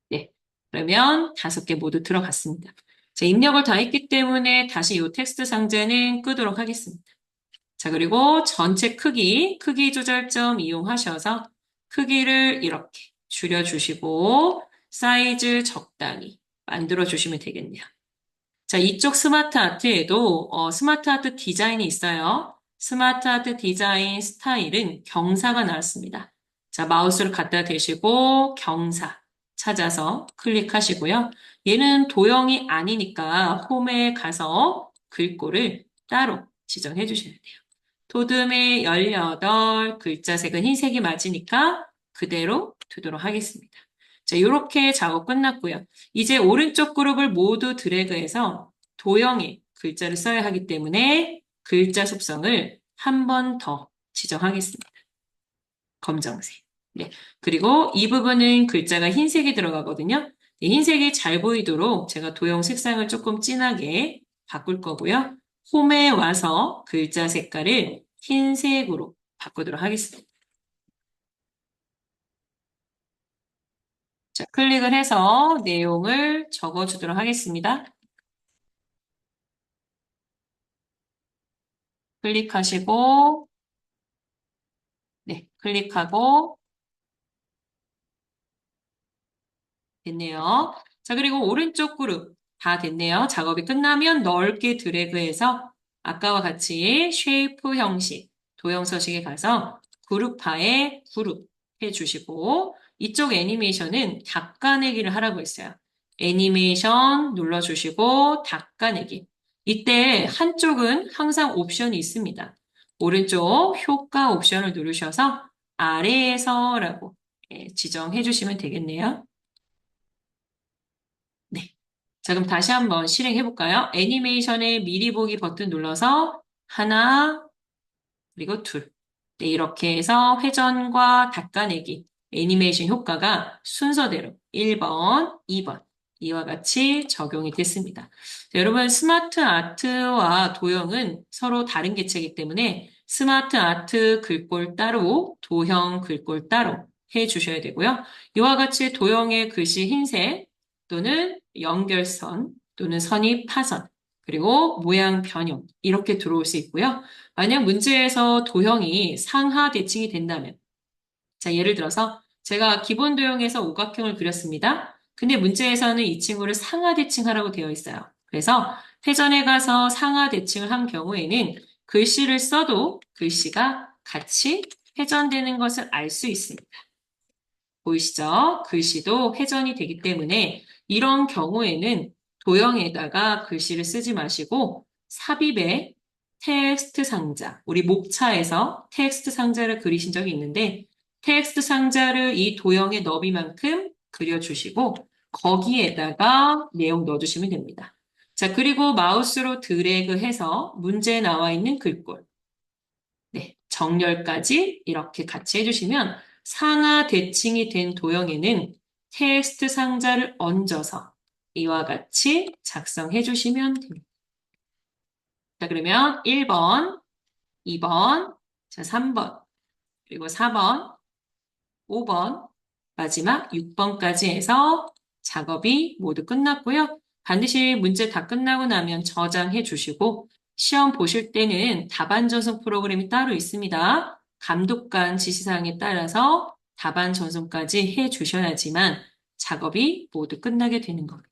네. 그러면 5개 모두 들어갔습니다. 자, 입력을 다 했기 때문에 다시 이 텍스트 상자는 끄도록 하겠습니다. 자, 그리고 전체 크기 조절점 이용하셔서 크기를 이렇게 줄여주시고 사이즈 적당히 만들어주시면 되겠네요. 자, 이쪽 스마트 아트에도 스마트 아트 디자인이 있어요. 스마트 아트 디자인 스타일은 경사가 나왔습니다. 자, 마우스를 갖다 대시고 경사 찾아서 클릭하시고요. 얘는 도형이 아니니까 홈에 가서 글꼴을 따로 지정해 주셔야 돼요. 도둠의 18 글자 색은 흰색이 맞으니까 그대로 두도록 하겠습니다. 자, 이렇게 작업 끝났고요. 이제 오른쪽 그룹을 모두 드래그해서 도형의 글자를 써야 하기 때문에 글자 속성을 한 번 더 지정하겠습니다. 검정색. 네. 그리고 이 부분은 글자가 흰색이 들어가거든요. 네, 흰색이 잘 보이도록 제가 도형 색상을 조금 진하게 바꿀 거고요. 홈에 와서 글자 색깔을 흰색으로 바꾸도록 하겠습니다. 자, 클릭을 해서 내용을 적어주도록 하겠습니다. 클릭하시고, 네, 클릭하고, 됐네요. 자, 그리고 오른쪽 그룹 다 됐네요. 작업이 끝나면 넓게 드래그해서 아까와 같이 쉐이프 형식, 도형 서식에 가서 그룹화에 그룹 해주시고 이쪽 애니메이션은 닦아내기를 하라고 했어요. 애니메이션 눌러주시고 닦아내기. 이때 한쪽은 항상 옵션이 있습니다. 오른쪽 효과 옵션을 누르셔서 아래에서라고 지정해 주시면 되겠네요. 네. 자, 그럼 다시 한번 실행해 볼까요? 애니메이션의 미리 보기 버튼 눌러서 하나, 그리고 둘. 네, 이렇게 해서 회전과 닦아내기 애니메이션 효과가 순서대로 1번, 2번 이와 같이 적용이 됐습니다. 자, 여러분 스마트 아트와 도형은 서로 다른 개체이기 때문에 스마트 아트 글꼴 따로, 도형 글꼴 따로 해주셔야 되고요. 이와 같이 도형의 글씨 흰색 또는 연결선 또는 선이 파선 그리고 모양 변형 이렇게 들어올 수 있고요. 만약 문제에서 도형이 상하 대칭이 된다면, 자, 예를 들어서 제가 기본 도형에서 오각형을 그렸습니다. 근데 문제에서는 이 친구를 상하 대칭하라고 되어 있어요. 그래서 회전에 가서 상하 대칭을 한 경우에는 글씨를 써도 글씨가 같이 회전되는 것을 알 수 있습니다. 보이시죠? 글씨도 회전이 되기 때문에 이런 경우에는 도형에다가 글씨를 쓰지 마시고 삽입에 텍스트 상자, 우리 목차에서 텍스트 상자를 그리신 적이 있는데 텍스트 상자를 이 도형의 너비만큼 그려주시고 거기에다가 내용 넣어주시면 됩니다. 자, 그리고 마우스로 드래그해서 문제에 나와 있는 글꼴, 네, 정렬까지 이렇게 같이 해주시면 상하 대칭이 된 도형에는 텍스트 상자를 얹어서 이와 같이 작성해 주시면 됩니다. 자, 그러면 1번, 2번, 자, 3번, 그리고 4번, 5번, 마지막 6번까지 해서 작업이 모두 끝났고요. 반드시 문제 다 끝나고 나면 저장해 주시고 시험 보실 때는 답안 전송 프로그램이 따로 있습니다. 감독관 지시사항에 따라서 답안 전송까지 해 주셔야지만 작업이 모두 끝나게 되는 겁니다.